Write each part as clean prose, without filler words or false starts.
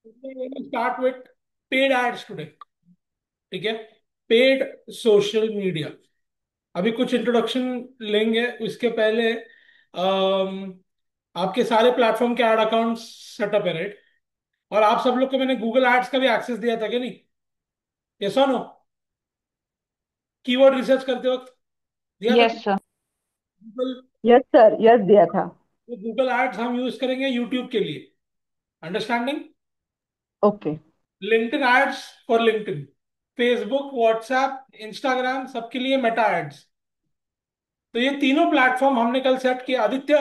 Start with paid ads today. ठीक है, paid social media. अभी कुछ इंट्रोडक्शन लेंगे, उसके पहले आपके सारे प्लेटफॉर्म के एड अकाउंट सेटअप है, राइट? और आप सब लोग को मैंने गूगल एड्स का भी एक्सेस दिया था, क्या नहीं? ये सुनो, कीवर्ड रिसर्च करते वक्त दिया था। Yes sir. Google, yes sir, yes दिया था। गूगल एड्स हम यूज करेंगे यूट्यूब के लिए, understanding? Okay. LinkedIn ads for LinkedIn, Facebook, WhatsApp, Instagram, सबके लिए मेटा एड्स। तो ये तीनों प्लेटफॉर्म हमने कल सेट किया। Aditya,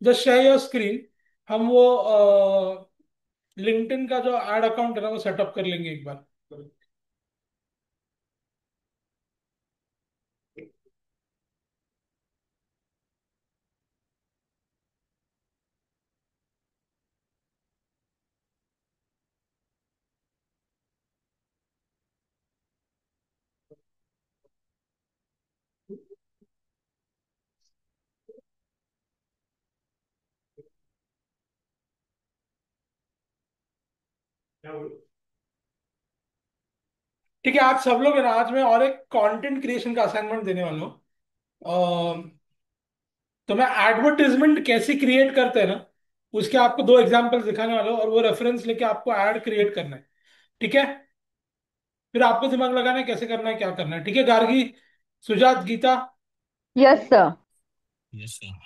just share your screen. हम वो लिंक्डइन का जो एड अकाउंट है ना, वो सेटअप कर लेंगे एक बार। ठीक है, आज सब लोग है ना, आज मैं और एक कंटेंट क्रिएशन का असाइनमेंट देने वाला हूँ। तो मैं एडवर्टीजमेंट कैसे क्रिएट करते हैं ना, उसके आपको दो एग्जांपल्स दिखाने वाला हूँ, और वो रेफरेंस लेके आपको ऐड क्रिएट करना है। ठीक है, फिर आपको दिमाग लगाना है कैसे करना है, क्या करना है। ठीक है Gargi, Sujat, Geeta? Yes sir. Yes sir.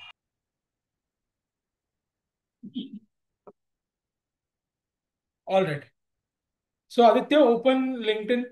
All right. So Aditya, open LinkedIn.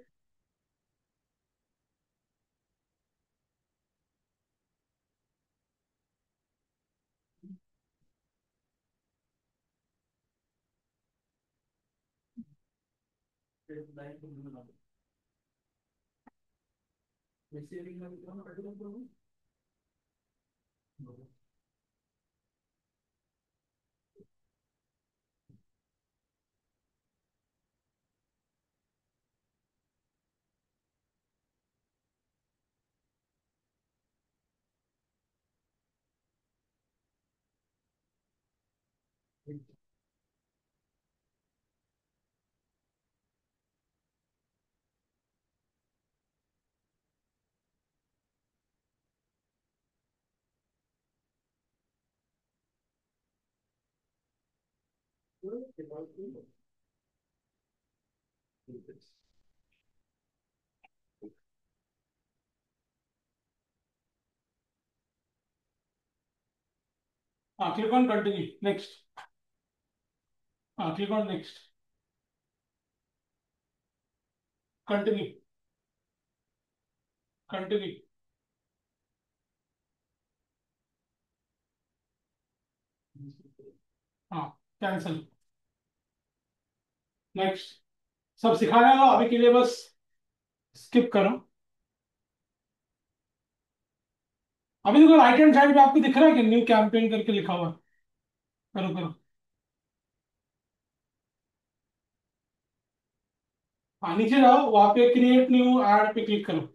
हाँ, क्लिक ऑन कंटिन्यू, नेक्स्ट। हाँ, click on next, continue, continue. हाँ, कैंसल, नेक्स्ट। सब सिखाने वाला अभी के लिए बस स्किप करो। अभी देखो, राइट हैंड साइड पे आपको दिख रहा है कि न्यू कैंपेन करके लिखा हुआ है? करो करो। हाँ, नीचे जाओ, वहां पे क्रिएट न्यू एड पे क्लिक करो।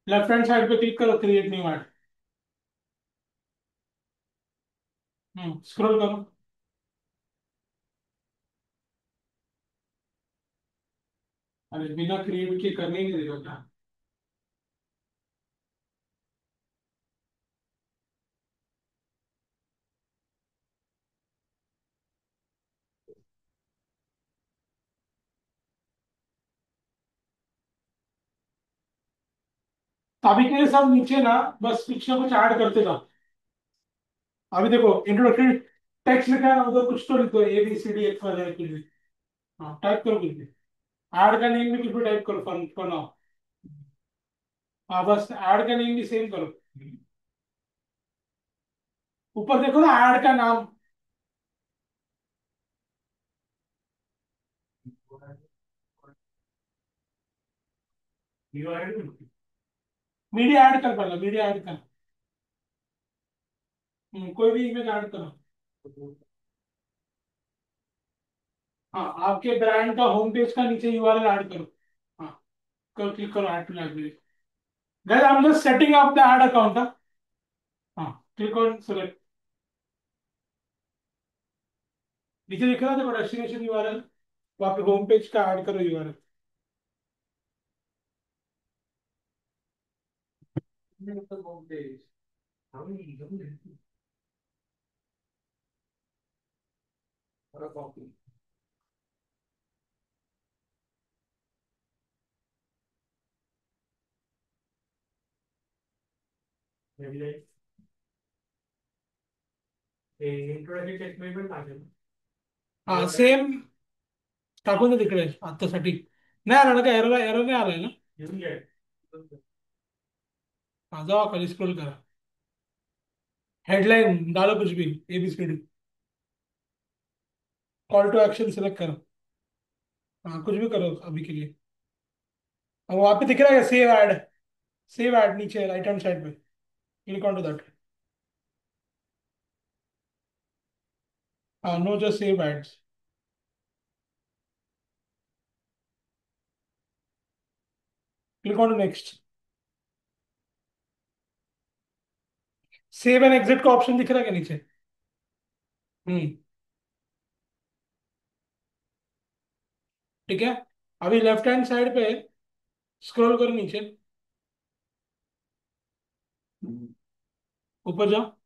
लेफ्ट हैंड साइड पे क्लिक करो, क्रिएट न्यू एड। स्क्रॉल करो। अरे बिना क्रिएट के करने ही नहीं देगा क्या? तो अभी के लिए सब नीचे ना, बस कुछ ना कुछ ऐड करते जाओ। अभी देखो, इंट्रोडक्टरी टेक्स्ट लिखा है ना, उधर कुछ तो लिख दो, A B C D X Y Z कुछ भी। हाँ, टाइप करो कुछ भी। ऐड का नेम भी कुछ भी टाइप करो, फन नाउ। हाँ, बस ऐड का नेम भी सेम करो। ऊपर देखो ना, ऐड का नाम। मीडिया ऐड कर, पहले मीडिया ऐड कर। कोई भी इमेज ऐड करो। हाँ, आपके ब्रांड का होम पेज का नीचे यूआरएल ऐड करो। हाँ, करो, क्लिक करो add to library. Guys, I am just setting up the ad account. हाँ, क्लिक ऑन सेलेक्ट। नीचे दिख रहा है देखो डेस्टिनेशन यूआरएल, वहाँ पे होम पेज का ऐड करो यूआरएल। Home page. कॉपी। हाँ सेम टाकून तिकडे आत्तासाठी नाही आला ना का एरर, एरर नाही आलाय ना? हाँ जाओ खाली स्क्रॉल करा, हेडलाइन डालो कुछ भी, ABCD, call to action select करो। हाँ कुछ भी करो अभी के लिए। अब वहाँ पे दिख रहा है सेव एड, सेव एड नीचे राइट हैंड साइड पे, क्लिक ऑन टू दैट। हाँ no just save ads, click on to next. Save and exit का ऑप्शन दिख रहा है क्या नीचे? हम्म। ठीक है, अभी लेफ्ट हैंड साइड पे स्क्रॉल करो नीचे, ऊपर जाओ।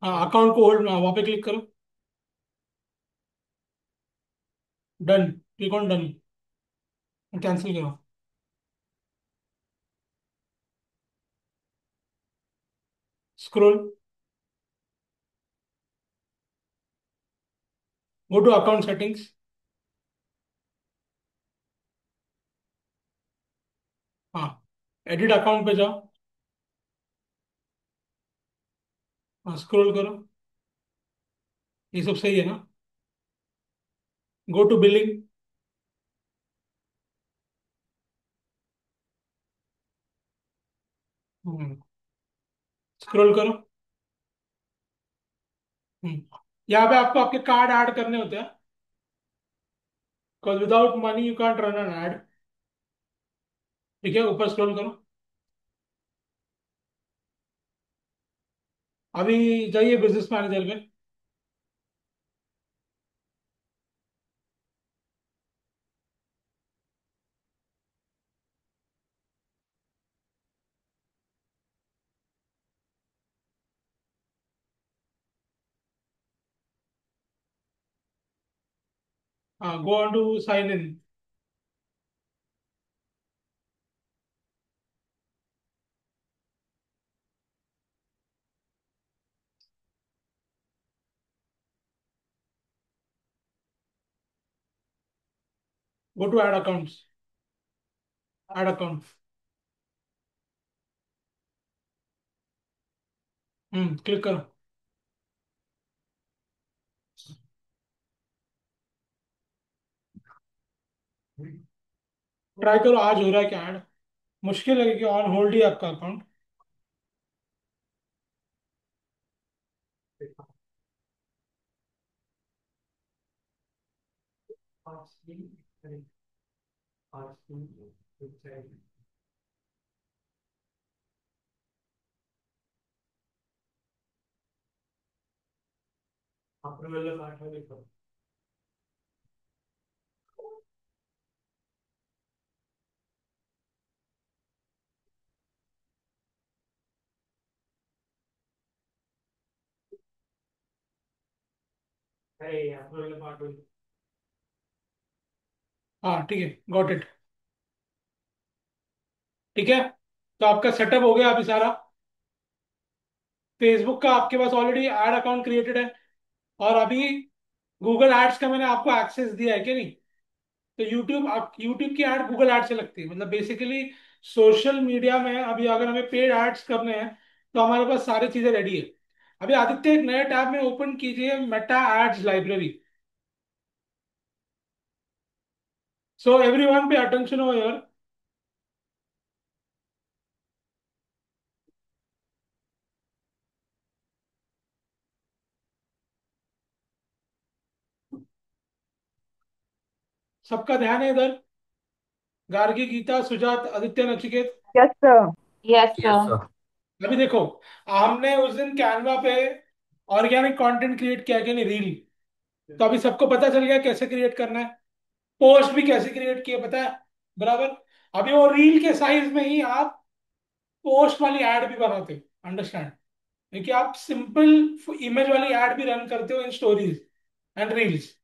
हाँ अकाउंट को होल्ड, वहां पे क्लिक करो, done, click on done, cancel करो। Scroll, go to account settings. हाँ एडिट अकाउंट पे जाओ, हाँ स्क्रॉल करो, ये सब सही है ना? गो टू बिलिंग, स्क्रॉल करो। यहाँ पे आपको आपके कार्ड ऐड करने होते हैं, because without money you can't run an add. ठीक है, ऊपर स्क्रॉल करो, अभी जाइए बिजनेस मैनेजर पे। हाँ go on to sign in, go to add accounts, add account. Click करो, ट्राई करो आज हो रहा है क्या ऐड। मुश्किल है कि ऑन होल्ड ही है आपका अकाउंट। हाँ ठीक है, गॉट इट। ठीक है, तो आपका सेटअप हो गया अभी सारा। फेसबुक का आपके पास ऑलरेडी ऐड अकाउंट क्रिएटेड है, और अभी गूगल एड्स का मैंने आपको एक्सेस दिया है कि नहीं? तो यूट्यूब, आप यूट्यूब की ऐड गूगल ऐड से लगती है, मतलब बेसिकली सोशल मीडिया में अभी अगर हमें पेड एड्स करने हैं तो हमारे पास सारी चीजें रेडी है। अभी आदित्य एक नए टैब में ओपन कीजिए Meta ads library. So everyone पे अटेंशन ओवर। सबका ध्यान है इधर? Gargi, Gita, Sujat, Aditya, Nachiket. Yes sir. Yes yes sir. Sir. अभी देखो, हमने उस दिन कैनवा पे ऑर्गेनिक कंटेंट क्रिएट किया कि नहीं, रील। तो अभी सबको पता चल गया कैसे क्रिएट करना है। पोस्ट भी कैसे क्रिएट किए पता है, बराबर। अभी वो रील के साइज में ही आप पोस्ट वाली एड भी बनाते हो, अंडरस्टैंड? क्योंकि आप सिंपल इमेज वाली एड भी रन करते हो इन स्टोरीज एंड रील्स।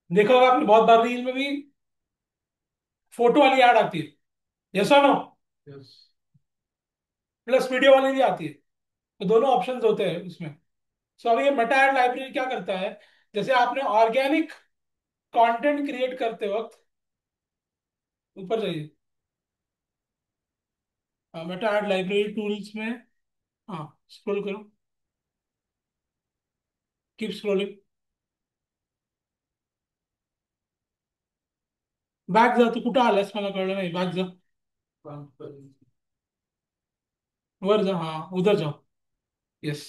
देखा होगा आपने बहुत बार रील में भी फोटो वाली एड आती है, यस और नो? यस। प्लस वीडियो वाली भी आती है। तो दोनों ऑप्शंस होते हैं उसमें। सो अभी ये मेटा एड लाइब्रेरी क्या करता है, जैसे आपने ऑर्गेनिक कंटेंट क्रिएट करते वक्त, ऊपर जाइए, मेटा एड लाइब्रेरी टूल्स में, हाँ स्क्रॉल करो, कीप स्क्रॉलिंग, बॅक जा, तू कुठं आलास मला कळलं नाही, बॅक जा, वर जा, हाँ उधर जाओ, यस।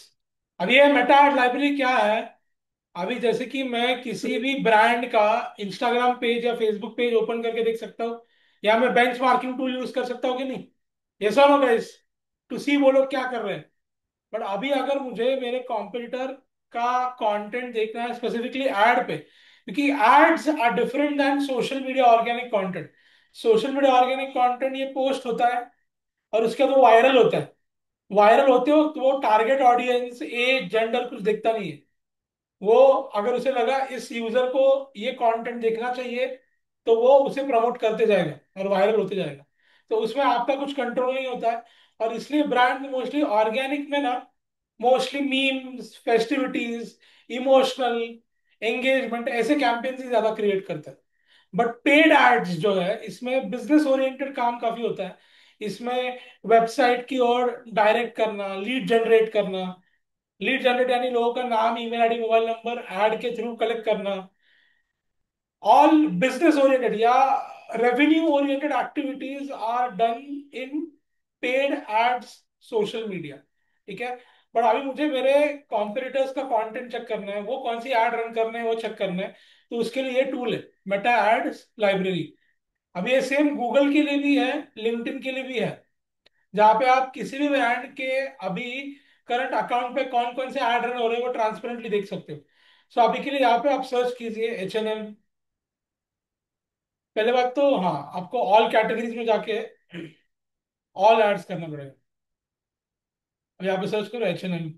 अब ये मेटा एड लाइब्रेरी क्या है, अभी जैसे कि मैं किसी भी ब्रांड का इंस्टाग्राम पेज या फेसबुक पेज ओपन करके देख सकता हूँ, या मैं बेंच मार्किंग टूल यूज कर सकता हूँ कि नहीं, ये सब हो गाइस, टू सी वो लोग क्या कर रहे हैं। बट अभी अगर मुझे मेरे कॉम्पिटिटर का कंटेंट देखना है स्पेसिफिकली एड पे, क्योंकि ads are different than social media organic content. Social media organic content ये पोस्ट होता है और उसके बाद वो वायरल होता है। वायरल होते हो तो वो टारगेट ऑडियंस, एज, जेंडर कुछ दिखता नहीं है। वो अगर उसे लगा इस यूजर को ये कंटेंट देखना चाहिए, तो वो उसे प्रमोट करते जाएगा और वायरल होते जाएगा। तो उसमें आपका कुछ कंट्रोल नहीं होता है। और इसलिए ब्रांड मोस्टली ऑर्गेनिक में ना, mostly memes, festivities, emotional engagement, ऐसे कैंपेन्स ही ज्यादा क्रिएट करता है। बट पेड एड्स जो है, इसमें बिजनेस ओरिएंटेड काम काफी होता है। इसमें वेबसाइट की ओर डायरेक्ट करना, लीड जनरेट करना, लीड जनरेट यानी लोगों का नाम, email ID, mobile number ad के थ्रू कलेक्ट करना। ऑल बिजनेस ओरिएंटेड या revenue oriented activities are done in paid ads, social media, ठीक है। पर अभी मुझे मेरे कॉम्पिटिटर्स का कंटेंट चेक करना है, वो कौन सी एड रन करने हैं वो चेक करना है। तो उसके लिए ये टूल है, मेटा एड्स लाइब्रेरी। अब ये सेम गूगल के लिए भी है, लिंक्डइन के लिए भी है, जहाँ पे आप किसी भी ब्रांड के अभी करंट अकाउंट पे कौन कौन से ऐड रन हो रहे हैं वो ट्रांसपेरेंटली देख सकते हो। सो अभी के लिए यहाँ पे आप सर्च कीजिए H&M। पहले बात तो हाँ, आपको ऑल कैटेगरीज में जाके ऑल एड्स करना पड़ेगा। अब यहाँ पे सर्च करो H&M।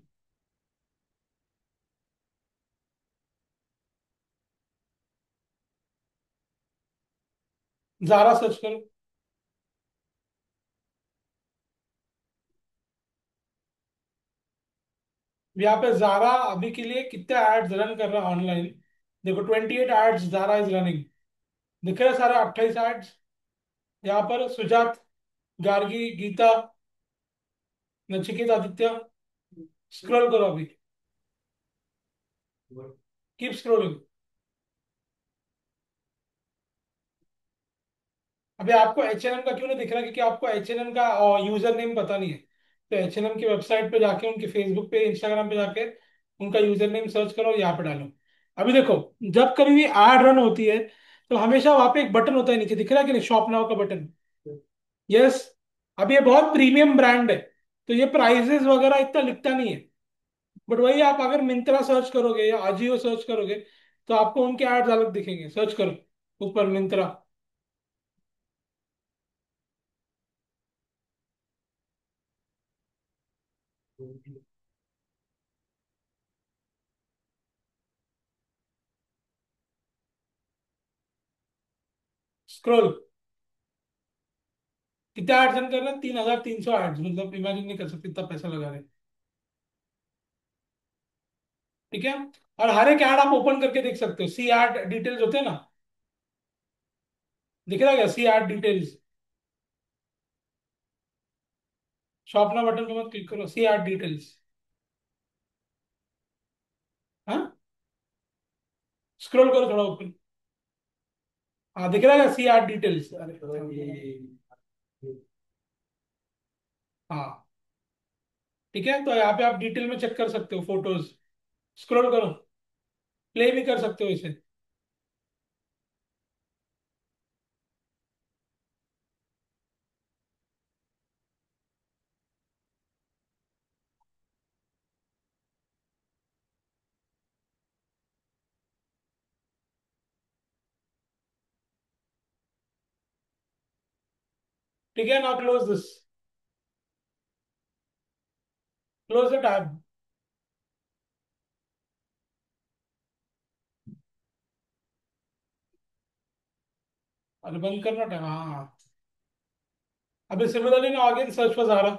जारा सर्च करो। यहाँ पे जारा अभी के लिए कितने एड्स रन कर रहा है ऑनलाइन, देखो 28 एड्स जारा इज रनिंग, दिख रहे हैं सारे 28 एड्स। यहाँ पर सुजात, गार्गी, गीता, नचिकेत, आदित्य, स्क्रॉल करो अभी, कीप स्क्रॉलिंग। अभी आपको H&M का क्यों नहीं दिख रहा, क्योंकि आपको H&M का यूजर नेम पता नहीं है। तो H&M की वेबसाइट पे जाके, उनके फेसबुक पे, इंस्टाग्राम पे जाके उनका यूजर नेम सर्च करो, यहाँ पे डालो। अभी देखो, जब कभी भी एड रन होती है तो हमेशा वहां पे एक बटन होता है नीचे, दिख रहा है कि नहीं, शॉप नाउ का बटन। यस। अब ये बहुत प्रीमियम ब्रांड है, तो ये प्राइजेस वगैरह इतना लिखता नहीं है। बट वही आप अगर मिंत्रा सर्च करोगे या अजियो सर्च करोगे, तो आपको उनके एड्स अलग दिखेंगे। सर्च करो ऊपर मिंत्रा, स्क्रॉल। कितना एड्स रन कर रहे हैं, 3,300 एड्स, मतलब इमेजिन नहीं कर सकते इतना पैसा लगा रहे हैं, ठीक है। और हर एक ऐड आप ओपन करके देख सकते हो, सी एड डिटेल्स होते हैं ना, दिख रहा है क्या, सी एड डिटेल्स। शॉप ना बटन पे मत क्लिक करो, सी एड डिटेल्स, हाँ स्क्रॉल करो थोड़ा ऊपर, हाँ दिख रहा है सी एड डिटेल्स, अरे हाँ, ठीक है। तो यहाँ पे आप डिटेल में चेक कर सकते हो फोटोज, स्क्रॉल करो, प्ले भी कर सकते हो इसे। ठीक है, now close this, close the tab. अरे बंद करना टैब, हाँ। अभी सिमिलरली ना आगे सर्च पर जा रहा।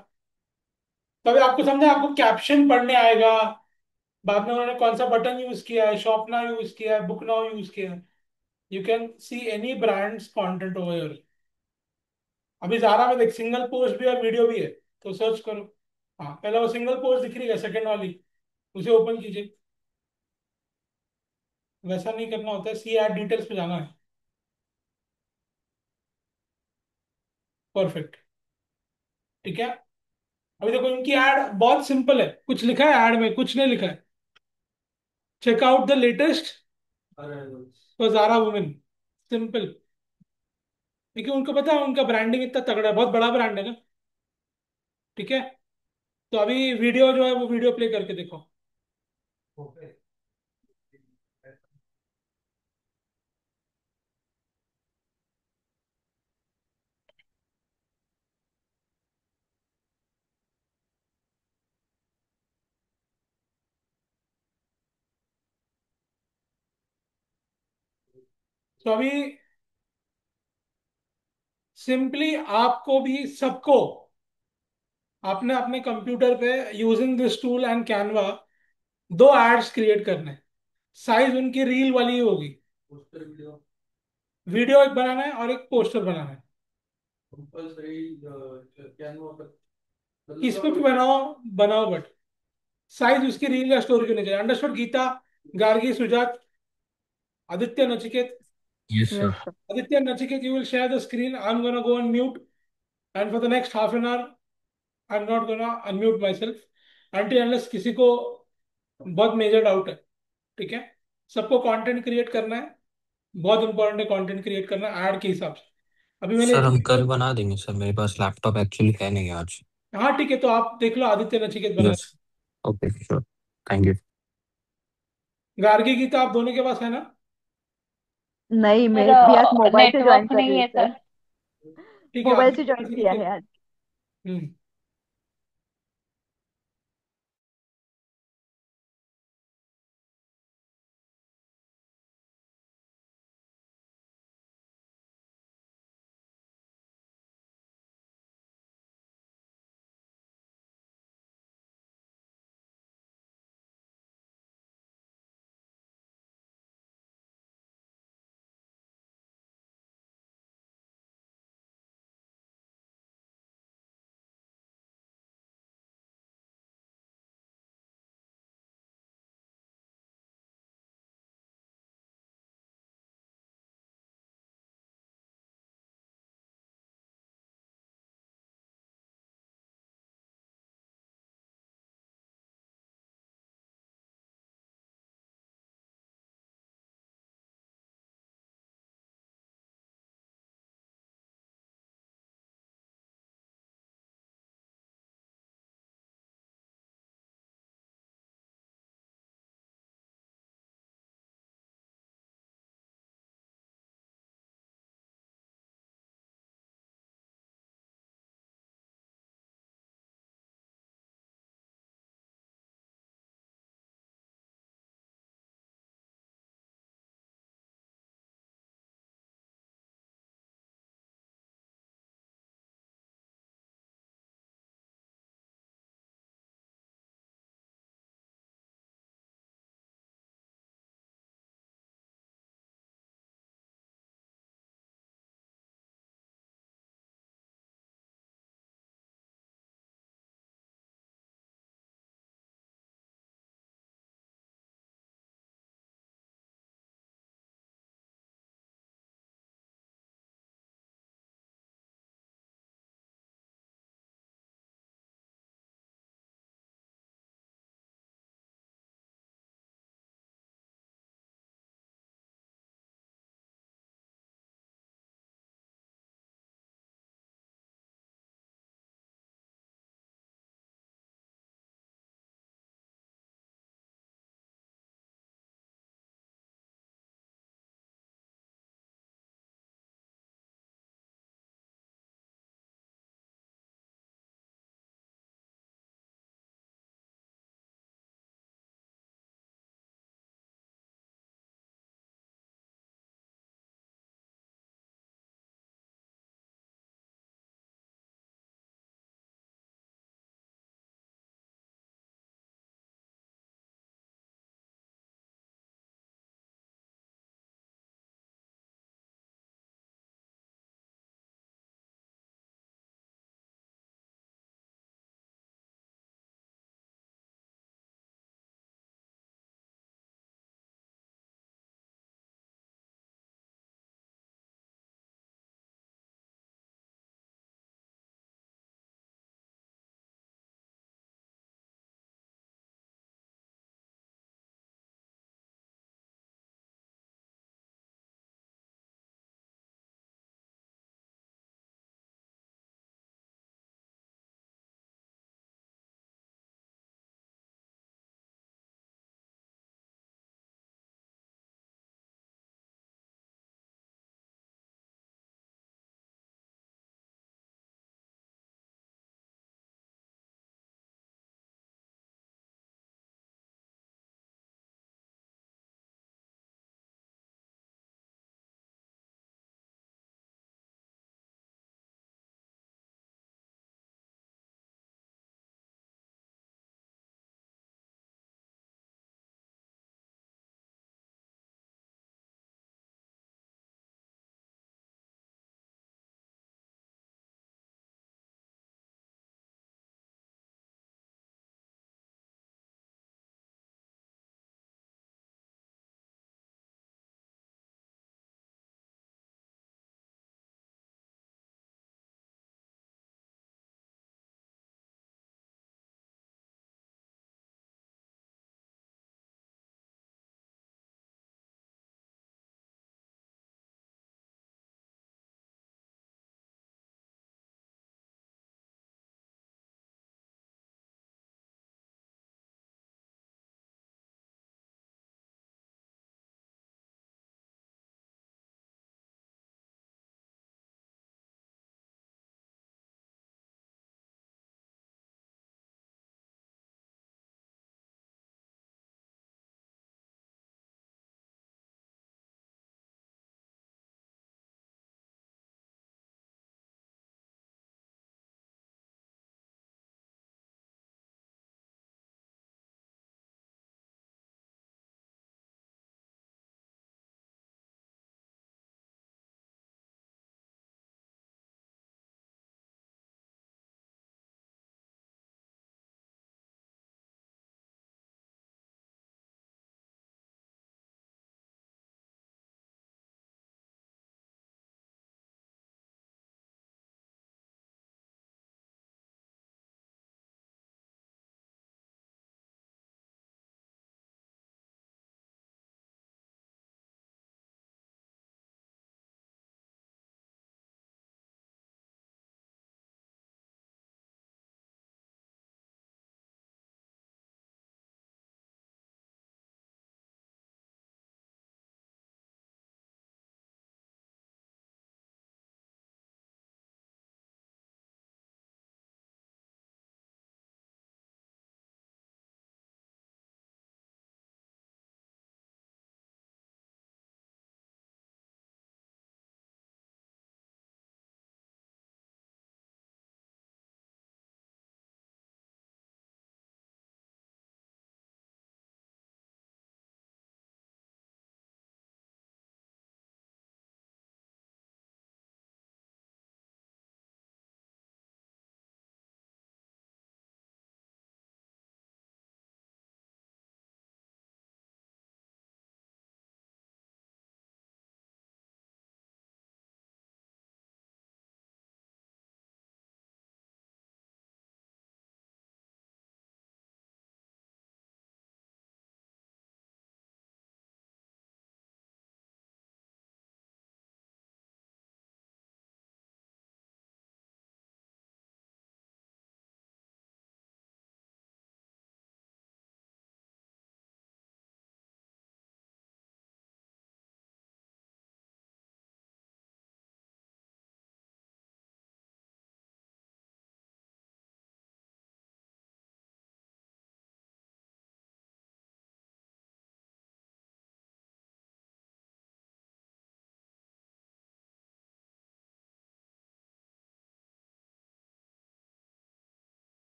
तो अभी आपको समझा, आपको कैप्शन पढ़ने आएगा, बाद में उन्होंने कौन सा बटन यूज किया है, शॉप नाउ यूज किया है, बुक नाउ यूज किया है। You can see any brands content over. अभी ज़ारा में देख, सिंगल पोस्ट भी और वीडियो भी है, तो सर्च करो। हाँ, पहले वो सिंगल पोस्ट दिख रही है, सेकंड वाली, उसे ओपन कीजिए। वैसा नहीं करना होता है, सी एड डिटेल्स पे जाना है। परफेक्ट। ठीक है। अभी देखो, इनकी एड बहुत सिंपल है, कुछ लिखा है एड में, कुछ नहीं लिखा है। Check out the latest for Zara women, simple. लेकिन उनको पता है उनका ब्रांडिंग इतना तगड़ा है, बहुत बड़ा ब्रांड है ना। ठीक है। तो अभी वीडियो जो है वो वीडियो प्ले करके देखो। तो अभी सिंपली आपको भी सबको आपने अपने कंप्यूटर पे using this tool and Canva दो एड्स क्रिएट करने। साइज उनकी रील वाली ही होगी। वीडियो एक बनाना है और एक पोस्टर बनाना है। किस पे भी बनाओ, बनाओ, बट साइज उसकी रील या स्टोरी की होनी चाहिए। Understood Geeta, Gargi, Sujat, Aditya, Nachiket. Yes, yes sir. Sir. Aditya and Nachiket, you will share the screen. I'm gonna go on mute, and for the next half an hour, I'm not gonna unmute myself until unless किसी को बहुत major doubt है। ठीक है। सबको content create करना है, बहुत इंपॉर्टेंट है कंटेंट क्रिएट करना ऐड के हिसाब से। अभी मैंने सर हम इतनी, कल बना देंगे सर, मेरे पास लैपटॉप एक्चुअली है नहीं आज। हाँ ठीक है, तो आप देख लो, आदित्य नचिकेत बना। Yes. Okay sure. Thank you. Gargi की तो आप दोनों के पास है ना। नहीं, सर मैं भी आज मोबाइल से ज्वाइन नेटवर्क कर रही नहीं हूँ है सर। सर। ठीक है, मोबाइल से आदित्य ज्वाइन किया नचिकेत। है आज। हम्म।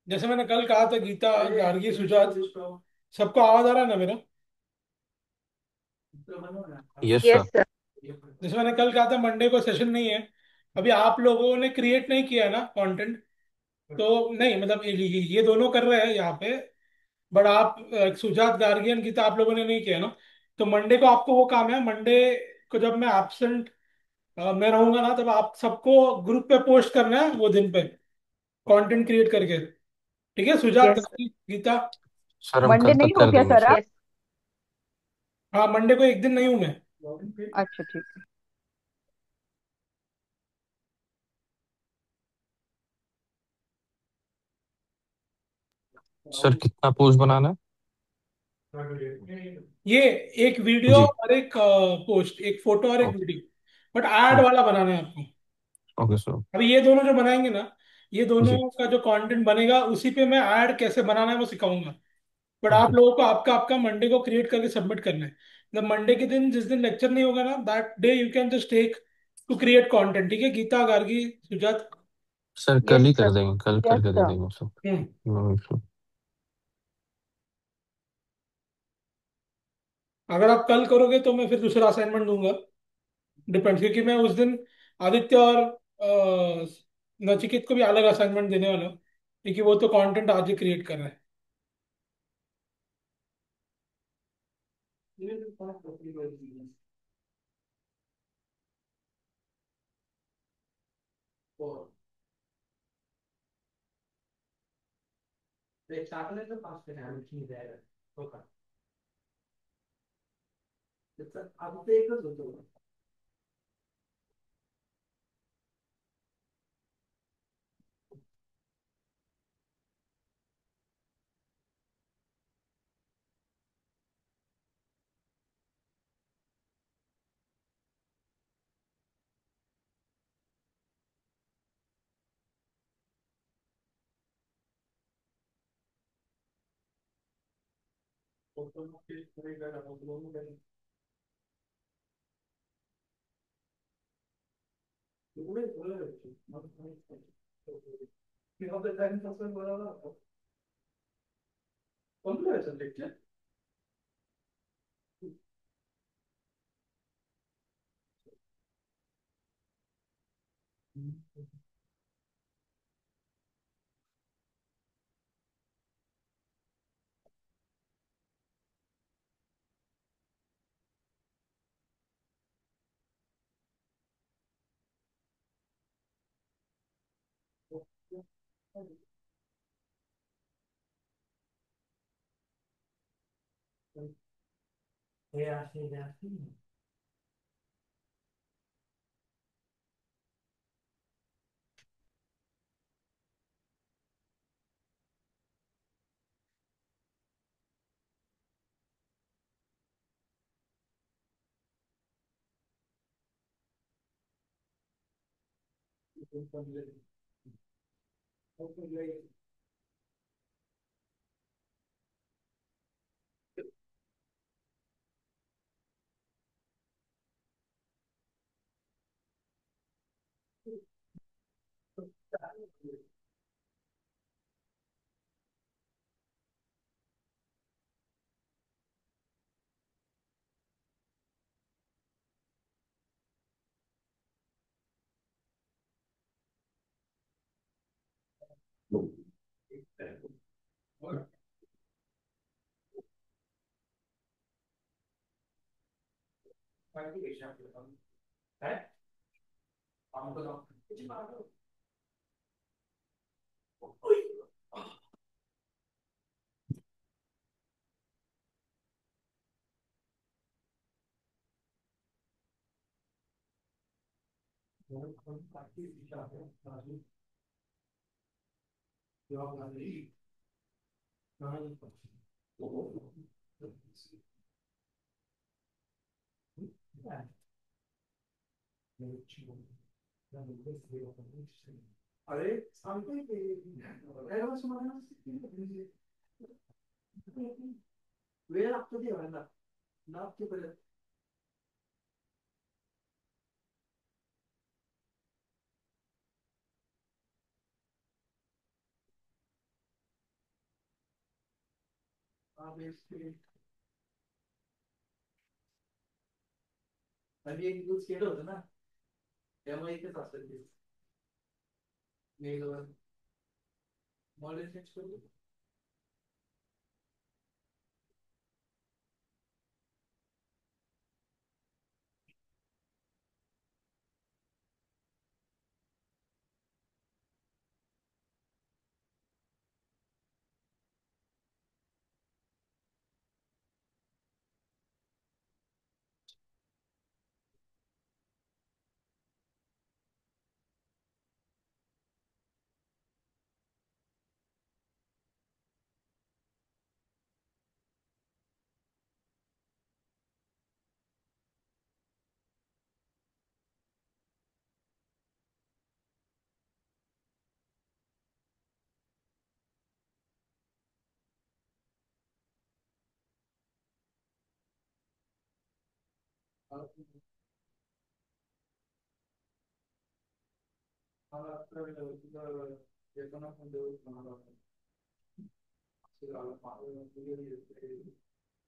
जैसे मैंने कल कहा था, गीता गार्गी सुजात, सबको आवाज आ रहा है ना मेरा? Yes yes sir. सर। जैसे मैंने कल कहा था, मंडे को सेशन नहीं है। अभी आप लोगों ने क्रिएट नहीं किया ना कंटेंट, तो नहीं मतलब ये दोनों कर रहे हैं यहाँ पे। बट आप सुजात गार्गी और गीता, आप लोगों ने नहीं किया ना। तो मंडे को आपको वो काम है। मंडे को जब मैं एब्सेंट मैं रहूंगा ना, तब आप सबको ग्रुप पे पोस्ट करना है वो दिन पे, कंटेंट क्रिएट करके। ठीक है सुजात, यस। गीता? सर हम मंडे कल नहीं तक हो कर क्या देंगे सर सर। आप? हाँ, मंडे को एक दिन नहीं हूं मैं। अच्छा ठीक है। सर कितना पोस्ट बनाना है? ये एक वीडियो जी। और एक पोस्ट, एक फोटो और एक ओके। वीडियो। बट ऐड वाला बनाना है आपको। Okay sir. अभी ये दोनों जो बनाएंगे ना, ये दोनों जी। का जो कंटेंट बनेगा उसी पे मैं ऐड कैसे बनाना है वो सिखाऊंगा। बट आप ओके। लोगों को आपका आपका मंडे को क्रिएट करके सबमिट करना है। मतलब मंडे के दिन, जिस दिन लेक्चर नहीं होगा ना, that day you can just take to create content. ठीक है गीता, गार्गी, सुजात? सर कल यस ही सर। कर देंगे, कल यस करके दे सर। देंगे सर। हम्म। No issue. अगर आप कल करोगे तो मैं फिर दूसरा असाइनमेंट दूंगा। डिपेंड, क्योंकि मैं उस दिन आदित्य और नचिकेत को भी अलग असाइनमेंट देने वाला हूँ, क्योंकि वो तो कंटेंट आज ही क्रिएट कर रहा है। आप इसके अभी एक दूध स्केट होता ना त्यामुळे इथेच असतं ते मेलवर मॉडेल चेंज करू मला आता येताना पण देऊ मला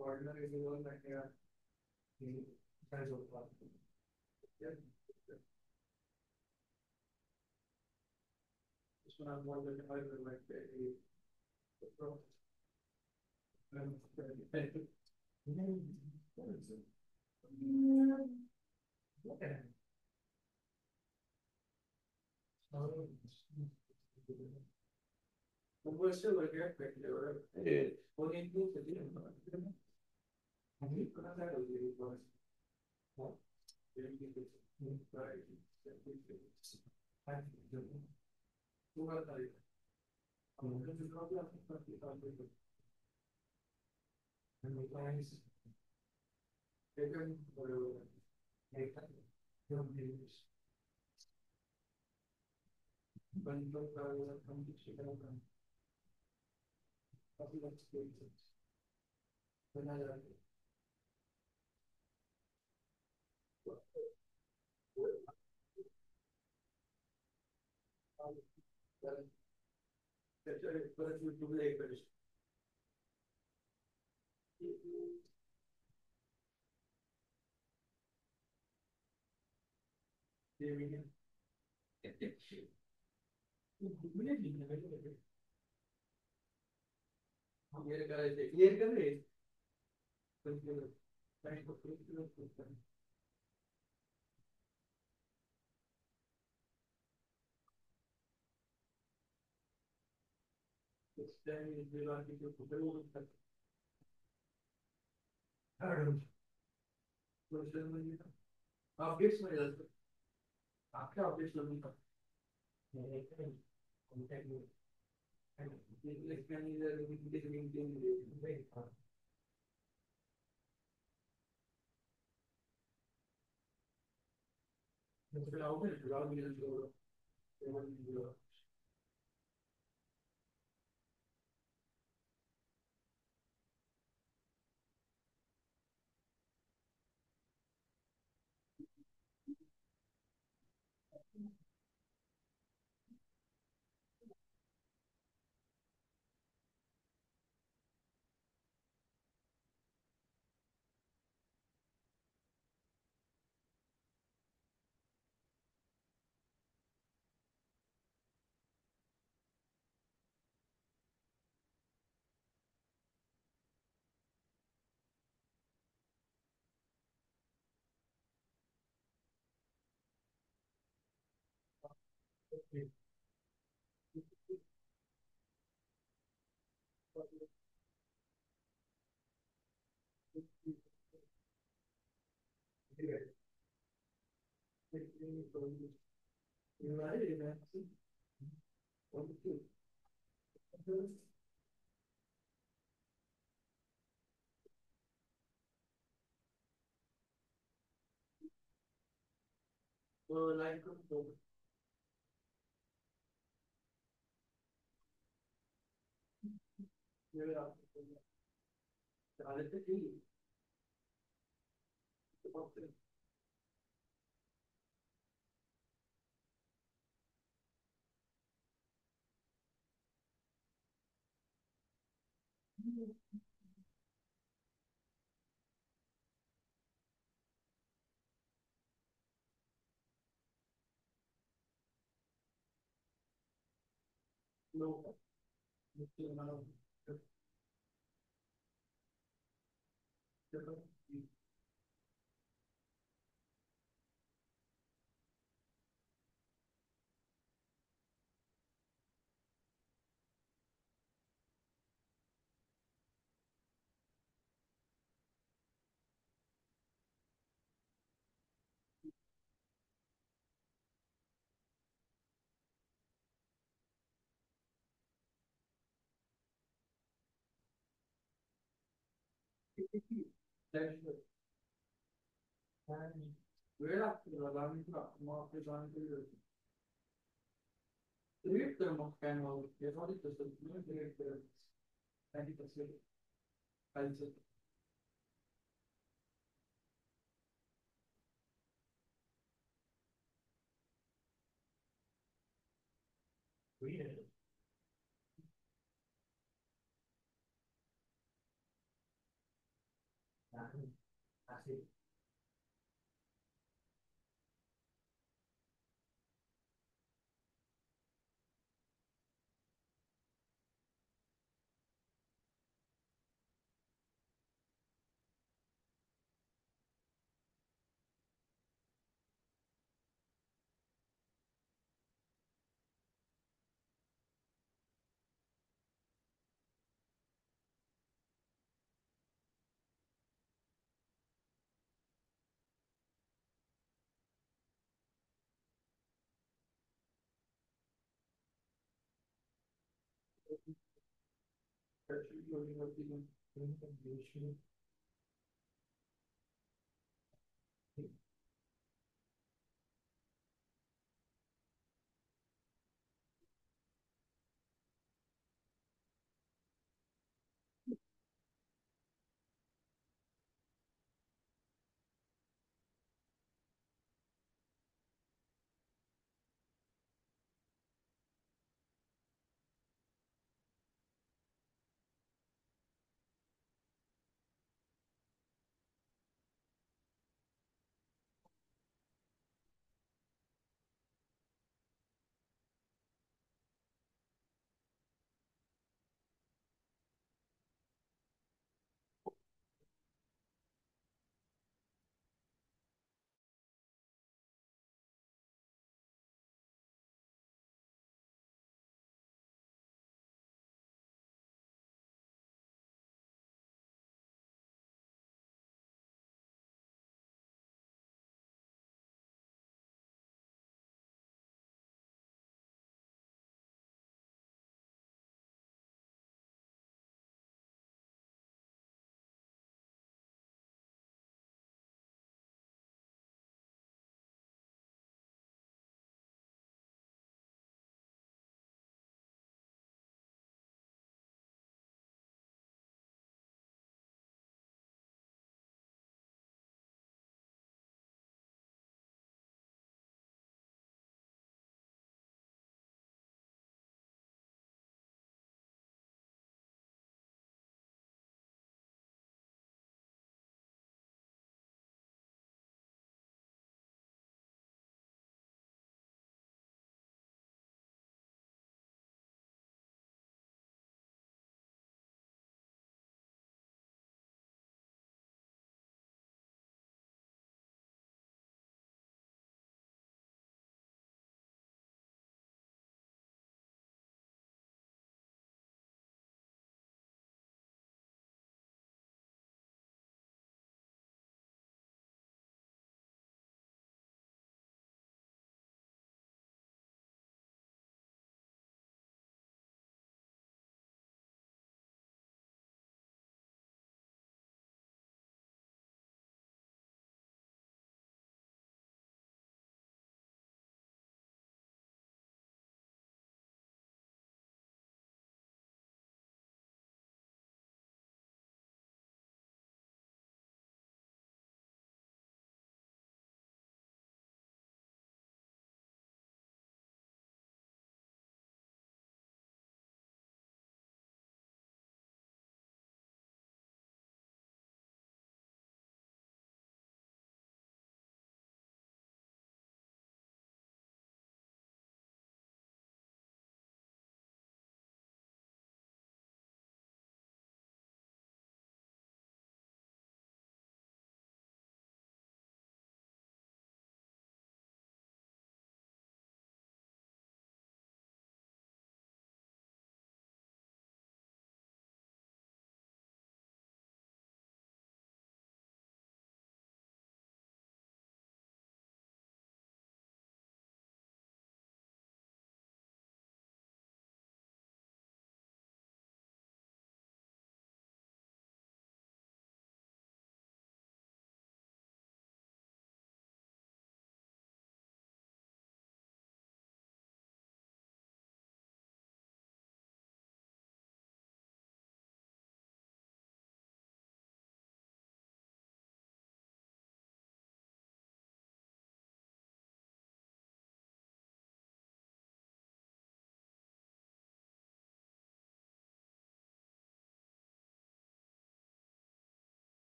ऑर्डिनरी जीवन नाही काय झोपा उसमें आप बहुत जल्दी कर बैठते वो इससे लगे बैठे और वो इनको चलिए हम ही पता है ये बस हाँ ये भी कुछ वो आता है हम जो प्रॉब्लम है काम पे हम क्लाइंट्स टेकन और एक जो भी बंदों का हम कुछ करना काफी अच्छी बना जाता है परत यूट्यूबला एक क्लियर कर रहे अपडेट्स मध्ये जातो आपल्या अपडेट्स मध्ये कॉन्टॅक्ट लाइक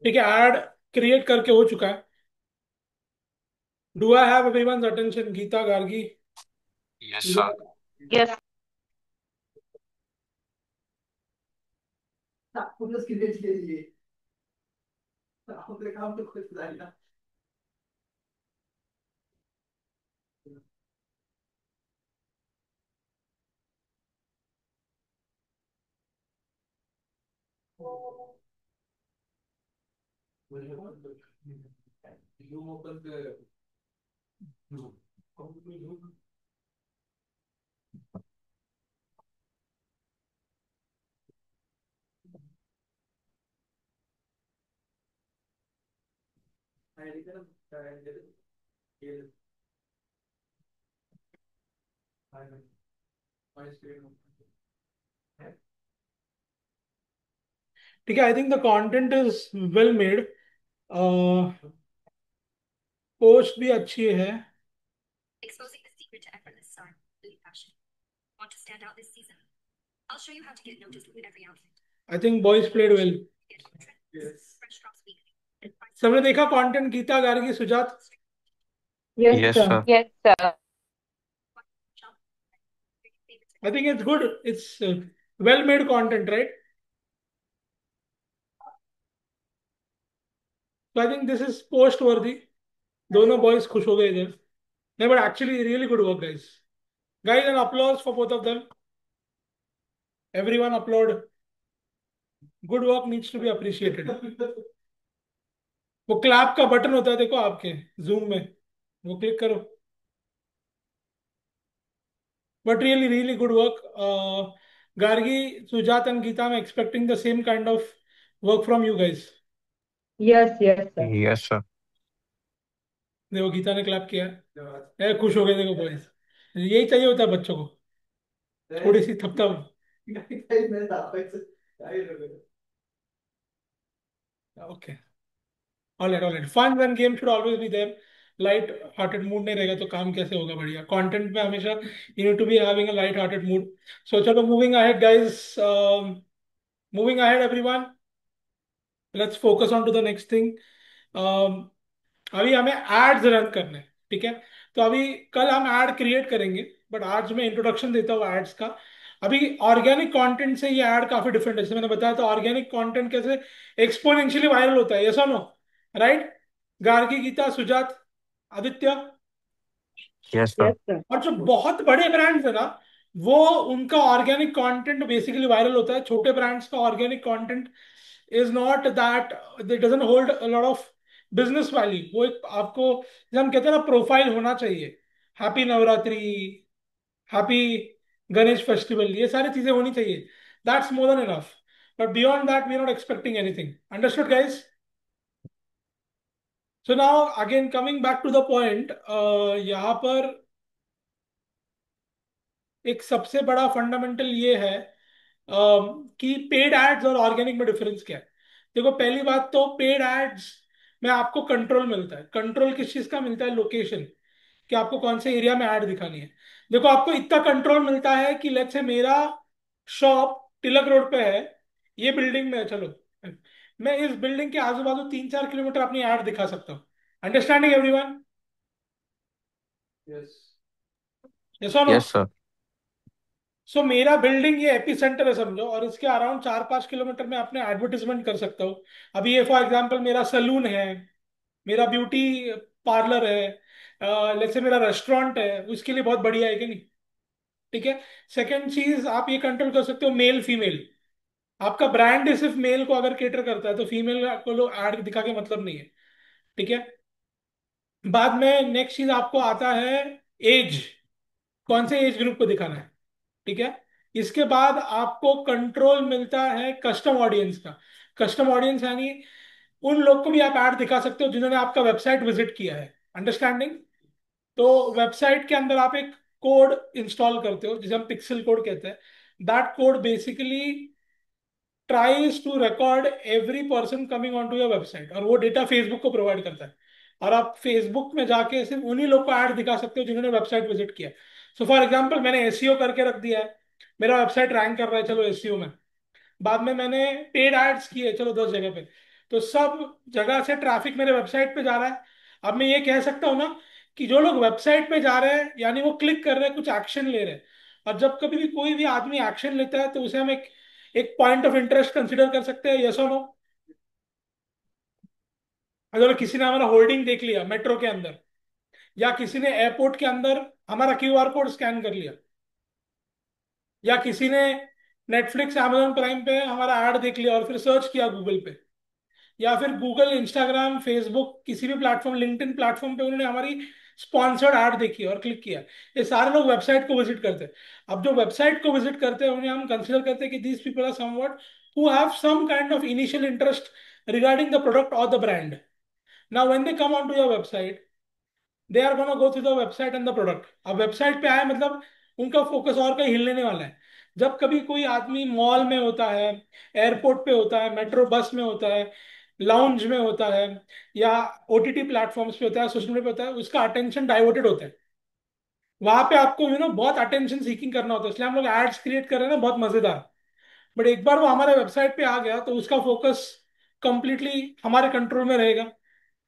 ठीक है, एड क्रिएट करके हो चुका है। Do I have everyone's attention? Geeta, Gargi, yes sir. Sujata? Yes. Police की रेंज के लिए आपने काम तो खुद बताया। ठीक है, I think the content is well made. Post भी अच्छी है। Exposing the secret to effortless style, Louis fashion. Want to stand out this season? I'll show you how to get noticed with every outfit. I think boys played well. Get on trends. Fresh drops weekly. सबने देखा content? Geeta, Gargi, Sujat? Yes yes sir. Sir. Yes sir. I think it's good. It's well-made content, right? So I think this is post-worthy. दोनों boys खुश हो गए इधर। नहीं, but actually really good work, guys. Guys, an applause for both of them. Everyone applaud. Good work needs to be appreciated. वो clap का button होता है, देखो आपके जूम में, वो क्लिक करो। But really, really good work. Gargi, Sujat, and Geeta, I'm expecting the same kind of work from you guys. Yes yes sir. Yes sir. देखो गीता ने क्लैप किया। खुश हो गए देखो बॉयज। यही चाहिए होता है बच्चों को, थोड़ी सी थपथप। Okay, alright alright. Fun and game should always be there. Light hearted mood नहीं रहेगा तो काम कैसे होगा बढ़िया कंटेंट में? हमेशा you need to be having a light hearted mood. So चलो, moving ahead guys, moving ahead everyone, let's focus on to the next thing. अभी हमें एड्स रन करने हैं, ठीक है? तो अभी कल हम ऐड क्रिएट करेंगे, बट आज मैं इंट्रोडक्शन देता हूँ एड्स का। अभी ऑर्गेनिक कंटेंट से ये ऐड काफी डिफरेंट है। जैसे मैंने बताया, तो ऑर्गेनिक कंटेंट कैसे एक्सपोनेंशियली वायरल होता है, यस और no? Right? Gargi, Gita, Sujat, Aditya? Yes sir. Yes sir. और जो बहुत बड़े ब्रांड्स है ना, वो उनका ऑर्गेनिक कंटेंट बेसिकली वायरल होता है। छोटे ब्रांड्स का organic content is not that, it doesn't hold a lot of business value. वो एक आपको, जैसे हम कहते हैं ना, प्रोफाइल होना चाहिए। Happy Navratri, happy Ganesh festival, ये सारी चीजें होनी चाहिए। That's more than enough. But beyond that we are not expecting anything. Understood guys? So now again coming back to the point, यहाँ पर एक सबसे बड़ा फंडामेंटल ये है कि पेड एड्स और ऑर्गेनिक में डिफरेंस क्या है। देखो, पहली बात तो पेड एड्स में आपको कंट्रोल मिलता है। कंट्रोल किस चीज का मिलता है? लोकेशन, कि आपको कौन से एरिया में ऐड दिखानी है। देखो, आपको इतना कंट्रोल मिलता है कि लेट्स से मेरा शॉप तिलक रोड पे है, ये बिल्डिंग में है, चलो मैं इस बिल्डिंग के आजू बाजू 3-4 किलोमीटर अपनी ऐड दिखा सकता हूँ। Understanding everyone? यस, यस और नो? Yes sir. सो मेरा बिल्डिंग ये एपी सेंटर है समझो, और इसके अराउंड 4-5 किलोमीटर में अपने एडवर्टीजमेंट कर सकता हूँ। अभी ये फॉर एग्जांपल मेरा सलून है, मेरा ब्यूटी पार्लर है, लेट्स से मेरा रेस्टोरेंट है, उसके लिए बहुत बढ़िया है कि नहीं? ठीक है। सेकंड चीज, आप ये कंट्रोल कर सकते हो मेल फीमेल। आपका ब्रांड सिर्फ मेल को अगर केटर करता है तो फीमेल को लोग ऐड दिखा के मतलब नहीं है। ठीक है। बाद में नेक्स्ट चीज आपको आता है एज, कौन से एज ग्रुप को दिखाना है। ठीक है। इसके बाद आपको कंट्रोल मिलता है कस्टम ऑडियंस का। कस्टम ऑडियंस यानी उन लोग को भी आप ऐड दिखा सकते हो जिन्होंने आपका वेबसाइट विजिट किया है। अंडरस्टैंडिंग? तो वेबसाइट के अंदर आप एक कोड इंस्टॉल करते हो जिसे हम पिक्सल कोड कहते हैं। That code basically tries to record every person coming on to your website, और वो डेटा फेसबुक को प्रोवाइड करता है। और आप फेसबुक में जाके सिर्फ उन्हीं लोग को ऐड दिखा सकते हो जिन्होंने वेबसाइट विजिट किया। सो फॉर एग्जाम्पल, मैंने एसईओ करके रख दिया है, मेरा वेबसाइट रैंक कर रहा है, चलो एसईओ में। बाद में मैंने पेड एड्स किए, चलो 10 जगह पे। तो सब जगह से ट्रैफिक मेरे वेबसाइट पे जा रहा है। अब मैं ये कह सकता हूँ ना कि जो लोग वेबसाइट पे जा रहे हैं यानी वो क्लिक कर रहे हैं, कुछ एक्शन ले रहे हैं। और जब कभी भी कोई भी आदमी एक्शन लेता है तो उसे हम एक पॉइंट ऑफ इंटरेस्ट कंसिडर कर सकते हैं, यस और नो। अगर किसी ने हमारा होल्डिंग देख लिया मेट्रो के अंदर, या किसी ने एयरपोर्ट के अंदर हमारा क्यूआर कोड स्कैन कर लिया, या किसी ने नेटफ्लिक्स amazon प्राइम पे हमारा ऐड देख लिया और फिर सर्च किया गूगल पे, या फिर गूगल, इंस्टाग्राम, फेसबुक, किसी भी प्लेटफॉर्म, लिंक्डइन प्लेटफॉर्म पे उन्होंने हमारी स्पॉन्सर्ड ऐड देखी और क्लिक किया, ये सारे लोग वेबसाइट को विजिट करते हैं। अब जो वेबसाइट को विजिट करते हैं उन्हें हम कंसिडर करते हैं कि these people are somewhat who have some kind of initial interest regarding the product और the brand. Now when they come on to your website, they are gonna go through the website and the product. अब website पे आए मतलब उनका focus और कहीं हिलने नहीं वाला है। जब कभी कोई आदमी मॉल में होता है, एयरपोर्ट पे होता है, मेट्रो बस में होता है, लाउंज में होता है, या ओटीटी प्लेटफॉर्म्स पे होता है, सोशल मीडिया पे होता है, उसका अटेंशन डाइवर्टेड होता है। वहां पे आपको बहुत अटेंशन सीकिंग करना होता है, इसलिए हम लोग एड्स क्रिएट कर रहे हैं ना, बहुत मजेदार। बट एक बार वो हमारे वेबसाइट पे आ गया तो उसका फोकस कंप्लीटली हमारे कंट्रोल में रहेगा।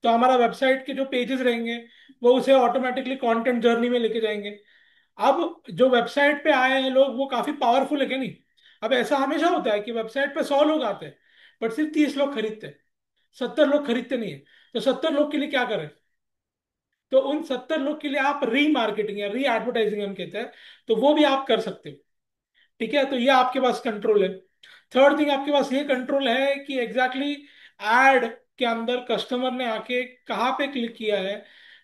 तो हमारा वेबसाइट के जो पेजेस रहेंगे वो उसे ऑटोमेटिकली कंटेंट जर्नी में लेके जाएंगे। अब जो वेबसाइट पे आए हैं लोग वो काफी पावरफुल है क्या नहीं? अब ऐसा हमेशा होता है कि वेबसाइट पे 100 लोग आते हैं बट सिर्फ 30 लोग खरीदते हैं, 70 लोग खरीदते नहीं है। तो 70 लोग के लिए क्या करें? तो उन 70 लोग के लिए आप री मार्केटिंग या री एडवर्टाइजिंग हम कहते हैं, तो वो भी आप कर सकते हो। ठीक है, तो ये आपके पास कंट्रोल है। थर्ड थिंग, आपके पास ये कंट्रोल है कि एग्जैक्टली एड के अंदर कस्टमर ने आके कहाँ पे क्लिक किया है,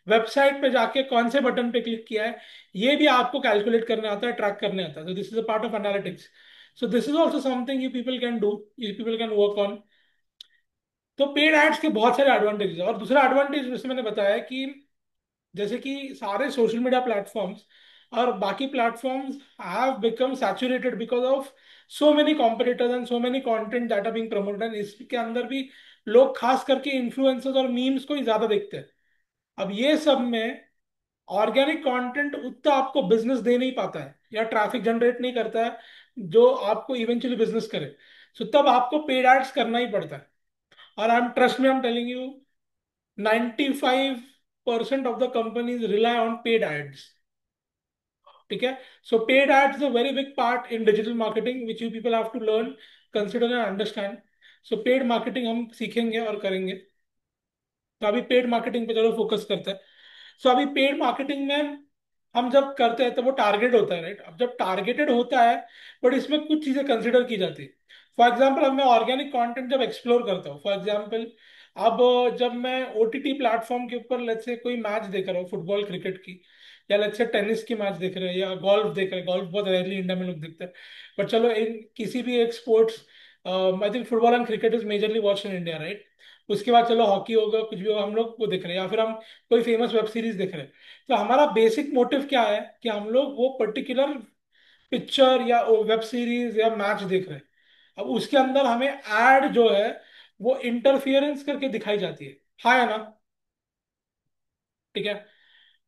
वेबसाइट पे जाके कौन से बटन पे क्लिक किया है, ये भी आपको कैलकुलेट करने आता है, ट्रैक करने आता है। तो this is a part of analytics. So this is also something you people can do, you people can work on. तो पेड एड्स के बहुत सारे एडवांटेजेस है। और दूसरा एडवांटेज जैसे मैंने बताया कि जैसे कि सारे सोशल मीडिया प्लेटफॉर्म्स और बाकी platforms have become saturated because of so many competitors and so many content that are being promoted. इसके अंदर भी लोग खास करके इन्फ्लुएंसर्स और मीम्स को ही ज्यादा देखते हैं। अब ये सब में ऑर्गेनिक कंटेंट उतना आपको बिजनेस दे नहीं पाता है या ट्रैफिक जनरेट नहीं करता है जो आपको इवेंचुअली बिजनेस करे। सो तब आपको पेड एड्स करना ही पड़ता है। और आई एम ट्रस्ट में, I am telling you, 95% of the companies rely on paid ads. ठीक है, so paid ads is a very big part in digital marketing which you people have to learn, consider and understand. So paid marketing हम सीखेंगे और करेंगे। तो अभी paid marketing पे चलो फोकस करते हैं। सो अभी पेड मार्केटिंग में हम जब करते हैं तो वो टारगेट होता है, राइट? अब जब टारगेटेड होता है बट इसमें कुछ चीजें कंसिडर की जाती है। फॉर एग्जाम्पल, अब मैं ऑर्गेनिक कंटेंट जब एक्सप्लोर करता हूँ, फॉर एग्जाम्पल अब जब मैं ओटीटी प्लेटफॉर्म के ऊपर लेट्स से कोई मैच देख रहा हूँ फुटबॉल क्रिकेट की, या लेट्स से टेनिस की मैच देख रहे हैं, या गोल्फ देख रहे हैं, गोल्फ बहुत रेयरली इंडिया में लोग देखते हैं, बट चलो इन किसी भी एक sports, I think football and cricket is majorly watch in India, right? उसके बाद चलो हॉकी होगा, कुछ भी होगा, हम लोग वो देख रहे हैं, या फिर हम कोई फेमस वेब सीरीज देख रहे हैं। तो हमारा बेसिक मोटिव क्या है कि हम लोग वो पर्टिकुलर पिक्चर या वेब सीरीज या मैच देख रहे हैं। अब उसके अंदर हमें एड जो है वो इंटरफियरेंस करके दिखाई जाती है, हाँ या ना? ठीक है।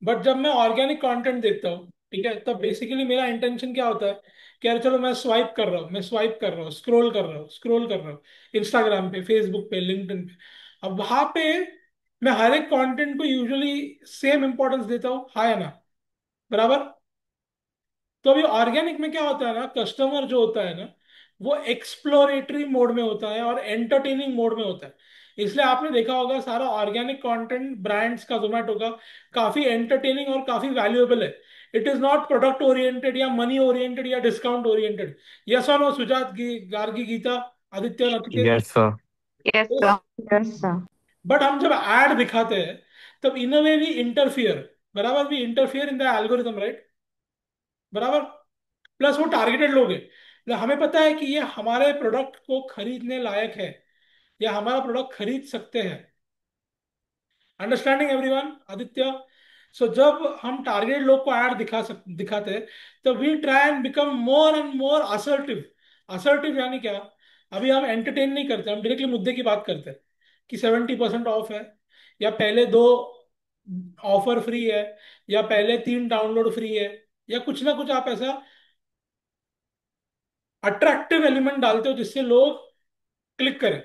बट जब मैं ऑर्गेनिक कंटेंट देखता हूँ, ठीक है, तब बेसिकली मेरा इंटेंशन क्या होता है कि यार चलो मैं स्वाइप कर रहा हूँ, मैं स्वाइप कर रहा हूँ, स्क्रॉल कर रहा हूँ, स्क्रॉल कर रहा हूँ इंस्टाग्राम पे, फेसबुक पे, लिंक्डइन पे। अब वहां पे मैं हर एक कंटेंट को यूजुअली सेम इंपॉर्टेंस देता हूँ, हाँ या ना? बराबर। तो अभी ऑर्गेनिक में क्या होता है ना, कस्टमर जो होता है ना वो एक्सप्लोरेटरी मोड में होता है और एंटरटेनिंग मोड में होता है। इसलिए आपने देखा होगा सारा ऑर्गेनिक कंटेंट ब्रांड्स का, जोमेटो का, काफी एंटरटेनिंग और काफी वैल्यूएबल है। It is not product oriented या मनी ओरिएंटेड या डिस्काउंट ओरिएंटेड। यस और no Sujat, Gargi, Gita, Aditya, Nachiket? Yes, sir. Yes, sir. Yes, sir. But हम जब एड दिखाते हैं तब in a way we interfere, बराबर, we interfere in the algorithm, right? बराबर। प्लस वो टारगेटेड लोग हैं, मतलब हमें पता है कि ये हमारे प्रोडक्ट को खरीदने लायक है या हमारा प्रोडक्ट खरीद सकते हैं। Understanding everyone, Aditya? सो जब हम टारगेट लोग को ऐड दिखाते हैं तो we try and become more and more assertive. Assertive यानी क्या? अभी हम एंटरटेन नहीं करते, हम डायरेक्टली मुद्दे की बात करते हैं कि 70% ऑफ है, या पहले दो ऑफर फ्री है, या पहले 3 डाउनलोड फ्री है, या कुछ ना कुछ आप ऐसा अट्रैक्टिव एलिमेंट डालते हो जिससे लोग क्लिक करें।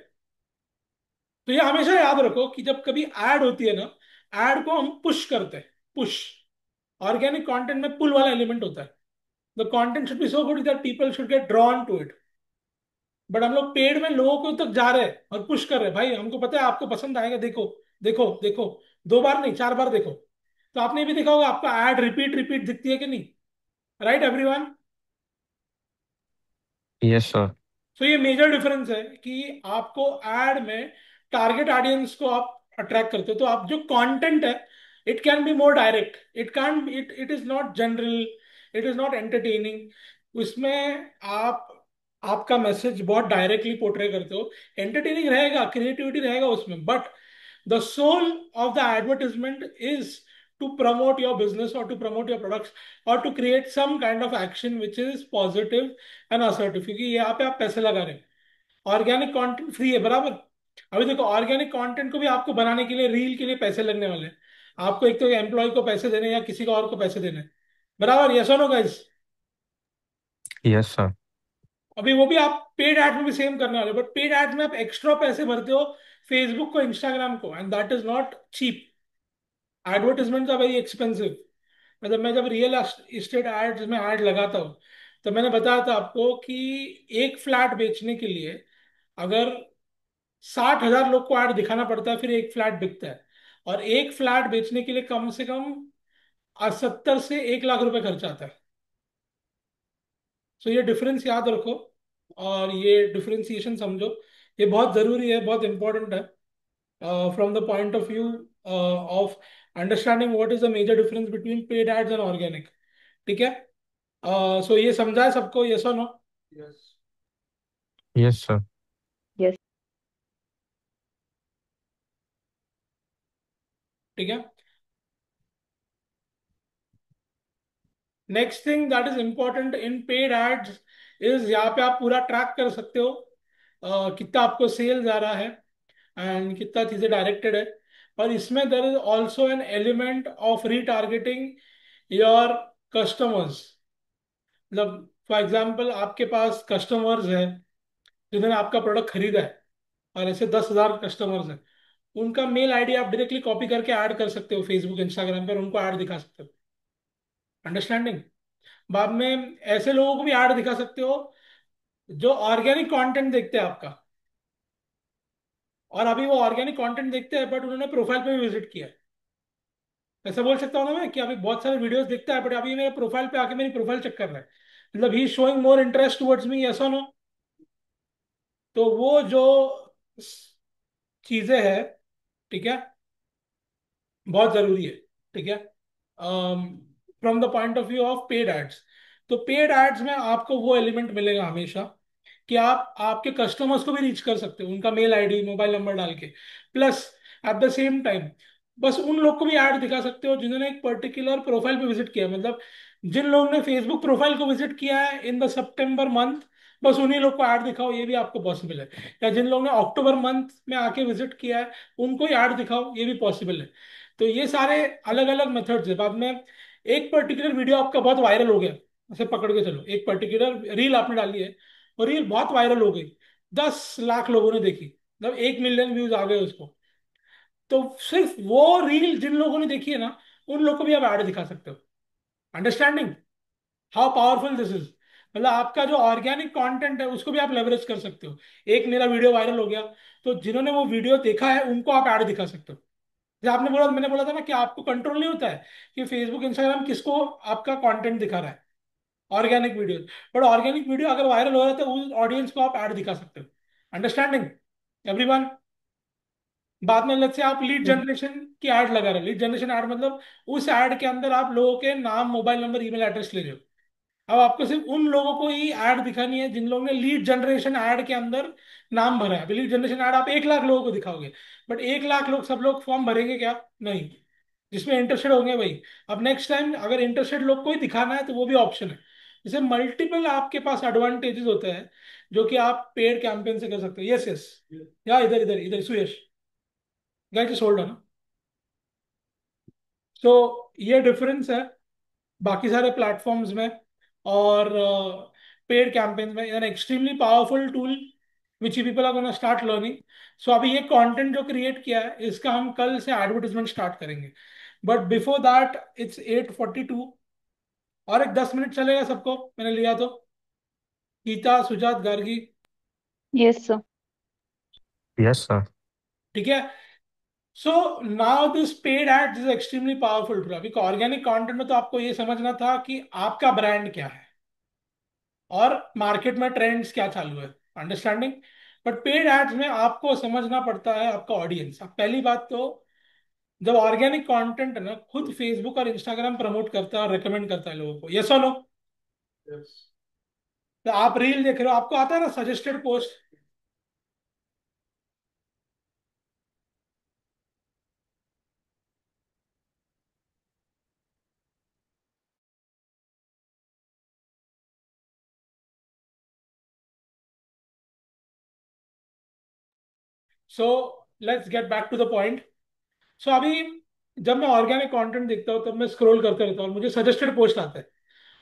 तो ये हमेशा याद रखो कि जब कभी ऐड होती है ना, ऐड को हम पुश करते हैं, पुश। ऑर्गेनिक कंटेंट में पुल वाला एलिमेंट होता है। The content should be so good that people should get drawn to it. But हम लोग पेड में लोगों को तक जा रहे हैं और पुश कर रहे हैं, भाई हमको पता है आपको पसंद आएगा, देखो देखो देखो, 2 बार नहीं 4 बार देखो। तो आपने भी देखा होगा, आपका ऐड रिपीट रिपीट दिखती है कि नहीं? Right everyone? Yes, sir. सो ये मेजर डिफरेंस है कि आपको एड में टारगेट ऑडियंस को आप अट्रैक्ट करते हो, तो आप जो कंटेंट है, it can be more direct, it can it is not general, it is not entertaining. उसमें आप आपका मैसेज बहुत डायरेक्टली पोर्ट्रे करते हो। एंटरटेनिंग रहेगा, क्रिएटिविटी रहेगा उसमें, but the soul of the advertisement is to promote your business or to promote your products or to create some kind of action which is positive and assertive, क्योंकि यहाँ पे आप पैसे लगा रहे हैं। ऑर्गेनिक कंटेंट फ्री है, बराबर। अभी देखो, ऑर्गेनिक कंटेंट को भी आपको बनाने के लिए, रील के लिए पैसे लगने वाले हैं। आपको एक तो एम्प्लॉय को पैसे देने या किसी को और को पैसे देने, बराबर? यस और नो गाइस? Yes, sir. अभी वो भी आप पेड एड में भी सेम करने वाले, बट पेड एड में आप एक्स्ट्रा पैसे भरते हो फेसबुक को, इंस्टाग्राम को, and that is not cheap. Advertisement are very expensive. मतलब मैं जब रियल इस्टेट एड्स में ऐड लगाता हूँ, तो मैंने बताया था आपको कि एक फ्लैट बेचने के लिए अगर 60,000 लोग को ऐड दिखाना पड़ता है, फिर एक फ्लैट बिकता है। और एक फ्लैट बेचने के लिए कम से कम 70 से 1 लाख रुपए खर्च आता है। सो ये डिफरेंस याद रखो और ये डिफरेंशिएशन समझो। ये बहुत जरूरी है, बहुत इंपॉर्टेंट है, from the point of view of understanding what is the major difference between paid ads and organic. ठीक है? सो ये समझा है सबको? यस और no? Yes. Yes, sir. Yes. ठीक है। Next thing that is important in paid ads is, यहाँ पे आप पूरा ट्रैक कर सकते हो कितना आपको सेल्स आ रहा है एंड कितना चीजें डायरेक्टेड है। और इसमें there is also an element of retargeting your customers. मतलब फॉर एग्जाम्पल, आपके पास कस्टमर्स हैं जिन्होंने आपका प्रोडक्ट खरीदा है, और ऐसे 10,000 कस्टमर्स हैं। उनका मेल आईडी आप डायरेक्टली कॉपी करके ऐड कर सकते हो फेसबुक इंस्टाग्राम पर, उनको ऐड दिखा सकते हो। अंडरस्टैंडिंग? बाद में ऐसे लोगों को भी ऐड दिखा सकते हो जो ऑर्गेनिक कंटेंट देखते हैं आपका, और अभी वो ऑर्गेनिक कंटेंट देखते हैं बट उन्होंने प्रोफाइल पे भी विजिट किया है। ऐसा बोल सकता हूँ ना मैं कि अभी बहुत सारे वीडियोस देखता है बट अभी मेरे प्रोफाइल पे आके मेरी प्रोफाइल चेक कर रहा है, मतलब he showing more interest towards me, yes और नो? तो वो जो चीजें हैं, ठीक है, बहुत जरूरी है। ठीक है? From the point of view of paid ads, तो पेड एड्स में आपको वो एलिमेंट मिलेगा हमेशा कि आप आपके कस्टमर्स को भी रीच कर सकते हो उनका मेल आईडी मोबाइल नंबर डाल के। Plus at the same time बस उन लोग को भी ऐड दिखा सकते हो जिन्होंने एक पर्टिकुलर प्रोफाइल पे विजिट किया है। मतलब जिन लोगों ने फेसबुक प्रोफाइल को विजिट किया है इन द सितंबर मंथ, बस उन्हीं लोग को ऐड दिखाओ, ये भी आपको पॉसिबल है। या जिन लोगों ने अक्टूबर मंथ में आके विजिट किया है, उनको ही ऐड दिखाओ, ये भी पॉसिबल है। तो ये सारे अलग अलग मेथड्स है। बाद में एक पर्टिकुलर वीडियो आपका बहुत वायरल हो गया, ऐसे पकड़ के चलो, एक पर्टिकुलर रील आपने डाली है और रील बहुत वायरल हो गई, 10 लाख लोगों ने देखी, मतलब 1 मिलियन व्यूज आ गए उसको। तो सिर्फ वो रील जिन लोगों ने देखी है ना, उन लोगों को भी आप ऐड दिखा सकते हो। Understanding how powerful this is? मतलब आपका जो ऑर्गेनिक कंटेंट है उसको भी आप लेवरेज कर सकते हो। एक मेरा वीडियो वायरल हो गया, तो जिन्होंने वो वीडियो देखा है उनको आप ऐड दिखा सकते हो। जैसे आपने बोला, मैंने बोला था ना कि आपको कंट्रोल नहीं होता है कि फेसबुक इंस्टाग्राम किसको आपका कंटेंट दिखा रहा है, organic video. But organic video अगर वायरल हो रहा है तो उस ऑडियंस को आप ऐड दिखा सकते हो। Understanding everyone? बाद में लेट्स से आप लीड Yes. जनरेशन की ऐड लगा रहे हो। लीड जनरेशन ऐड मतलब उस ऐड के अंदर आप लोगों के नाम मोबाइल नंबर ईमेल एड्रेस ले रहे हो। अब आपको सिर्फ उन लोगों को ही ऐड दिखानी है जिन लोगों ने लीड जनरेशन ऐड के अंदर नाम भरा है। लीड जनरेशन ऐड आप 1 लाख लोगों को दिखाओगे, बट 1 लाख लोग सब लोग फॉर्म भरेंगे क्या? नहीं। जिसमें इंटरेस्टेड होंगे वही। अब नेक्स्ट टाइम अगर इंटरेस्टेड लोग को ही दिखाना है तो वो भी ऑप्शन है। जैसे मल्टीपल आपके पास एडवांटेजेस होते हैं जो कि आप पेड कैंपेन से कर सकते हो। यस यस, या इधर इधर इधर Suyash, guys hold on. So ये डिफरेंस है बाकी सारे प्लेटफॉर्म्स में और पेड कैंपेन्स में। An extremely powerful tool which people are gonna start learning. So अभी ये कंटेंट जो क्रिएट किया है इसका हम कल से एडवर्टाइजमेंट स्टार्ट करेंगे. But before that it's 8:42. और एक 10 मिनट चलेगा सबको, मैंने लिया तो. Gita, Sujat, Gargi. Yes, sir. Yes, sir. ठीक है. So now this paid ads is extremely powerful tool. अभी ऑर्गेनिक कंटेंट में तो आपको ये समझना था कि आपका ब्रांड क्या है और मार्केट में ट्रेंड्स क्या चालू है, अंडरस्टैंडिंग. बट पेड एड्स में आपको समझना पड़ता है आपका ऑडियंस. अब पहली बात तो, जब ऑर्गेनिक कंटेंट है ना, खुद फेसबुक और इंस्टाग्राम प्रमोट करता है और रेकमेंड करता है लोगों को. यस और नो? तो आप रील देख रहे हो, आपको आता है ना suggested post. So let's get back to the point. So अभी जब मैं ऑर्गेनिक कंटेंट देखता हूँ तब मैं स्क्रॉल करते रहता हूँ और मुझे सजेस्टेड पोस्ट आता है.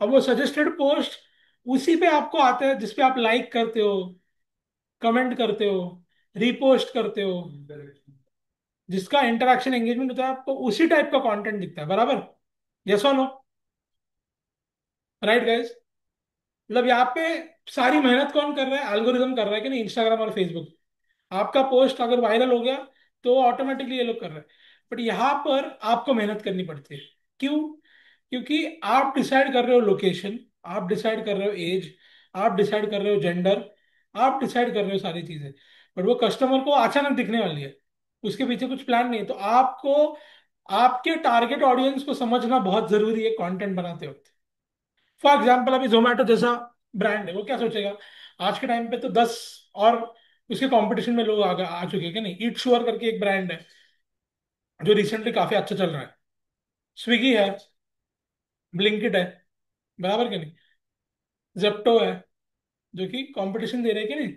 अब वो सजेस्टेड पोस्ट उसी पे आपको आता है जिसपे आप लाइक करते हो, कमेंट करते हो, रीपोस्ट करते हो, जिसका इंटरेक्शन एंगेजमेंट होता है, आपको उसी टाइप का कंटेंट दिखता है. बराबर? यस और नो? Right guys? मतलब यहाँ पे सारी मेहनत कौन कर रहा है? एल्गोरिदम कर रहा है कि नहीं? इंस्टाग्राम और फेसबुक. आपका पोस्ट अगर वायरल हो गया तो ऑटोमेटिकली ये लोग कर रहे हैं. बट यहाँ पर आपको मेहनत करनी पड़ती है. क्यों? क्योंकि आप डिसाइड कर रहे हो लोकेशन, आप डिसाइड कर रहे हो एज, आप डिसाइड कर रहे हो जेंडर, आप डिसाइड कर रहे हो सारी चीजें. बट वो कस्टमर को अचानक दिखने वाली है, उसके पीछे कुछ प्लान नहीं है. तो आपको आपके टारगेट ऑडियंस को समझना बहुत जरूरी है कंटेंट बनाते वक्त. फॉर एग्जाम्पल अभी जोमेटो जैसा ब्रांड है, वो क्या सोचेगा? आज के टाइम पे तो 10 और उसके कंपटीशन में लोग आ चुके हैं कि नहीं. ईट श्योर करके एक ब्रांड है जो रिसेंटली काफी अच्छा चल रहा है. स्विगी है, ब्लिंकिट है, बराबर कि नहीं? जेप्टो है, जो कि कंपटीशन दे रहे हैं कि नहीं.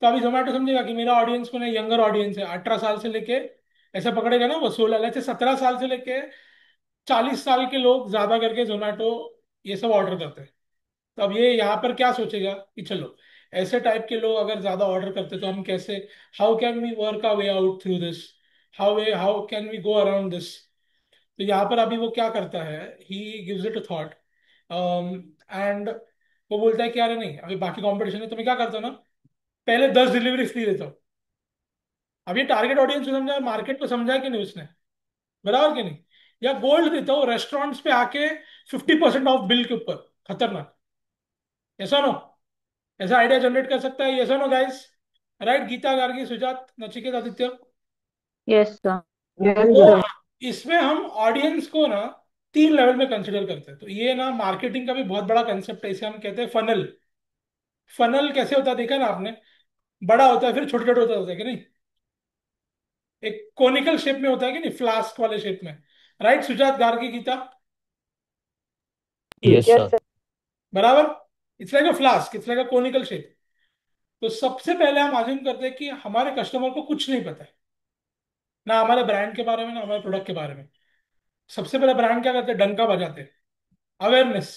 तो अभी जोमेटो समझेगा कि मेरा ऑडियंस को ना यंगर ऑडियंस है, 18 साल से लेके, ऐसा पकड़ेगा ना वो 16 से 17 साल से लेके 40 साल के लोग ज्यादा करके जोमेटो ये सब ऑर्डर करते हैं. तो अब ये यहाँ पर क्या सोचेगा कि चलो ऐसे टाइप के लोग अगर ज्यादा ऑर्डर करते तो हम कैसे, how can we work our way out through this, how can we go around this. तो यहाँ पर अभी वो क्या करता है, he gives it a thought. And वो बोलता है कि यार नहीं, अभी बाकी कंपटीशन है तो मैं क्या करता हूँ ना, पहले 10 डिलीवरी फ्री देता हूँ. अब ये टारगेट ऑडियंस को समझा, मार्केट को समझा कि नहीं उसने, बराबर कि नहीं? या गोल्ड देता हूँ रेस्टोरेंट्स पे आके 50% ऑफ बिल के ऊपर. खतरनाक. ऐसा नो? ऐसा आइडिया जनरेट कर सकता है. ऐसा no guys? Right? Gita, Gargi, Sujat, Nachiket, Aditya. Yes, sir. तो इसमें हम ऑडियंस को ना 3 लेवल में कंसिडर करते हैं. तो ये ना मार्केटिंग का भी बहुत बड़ा कंसेप्ट है, इसे हम कहते हैं फनल. फनल कैसे होता है देखा ना आपने? बड़ा होता है फिर छोटे छोटे होता है कि नहीं? एक कोनिकल शेप में होता है कि नहीं, फ्लास्क वाले शेप में. Right Sujat, Gargi, Gita? Yes, Yes, sir. sir. बराबर. It's like a flask, it's like a conical shape. तो सबसे पहले हम आज्यूम करते हैं कि हमारे कस्टमर को कुछ नहीं पता है, ना हमारे ब्रांड के बारे में ना हमारे प्रोडक्ट के बारे में. सबसे पहले ब्रांड क्या करते हैं? डंका बजाते हैं. अवेयरनेस.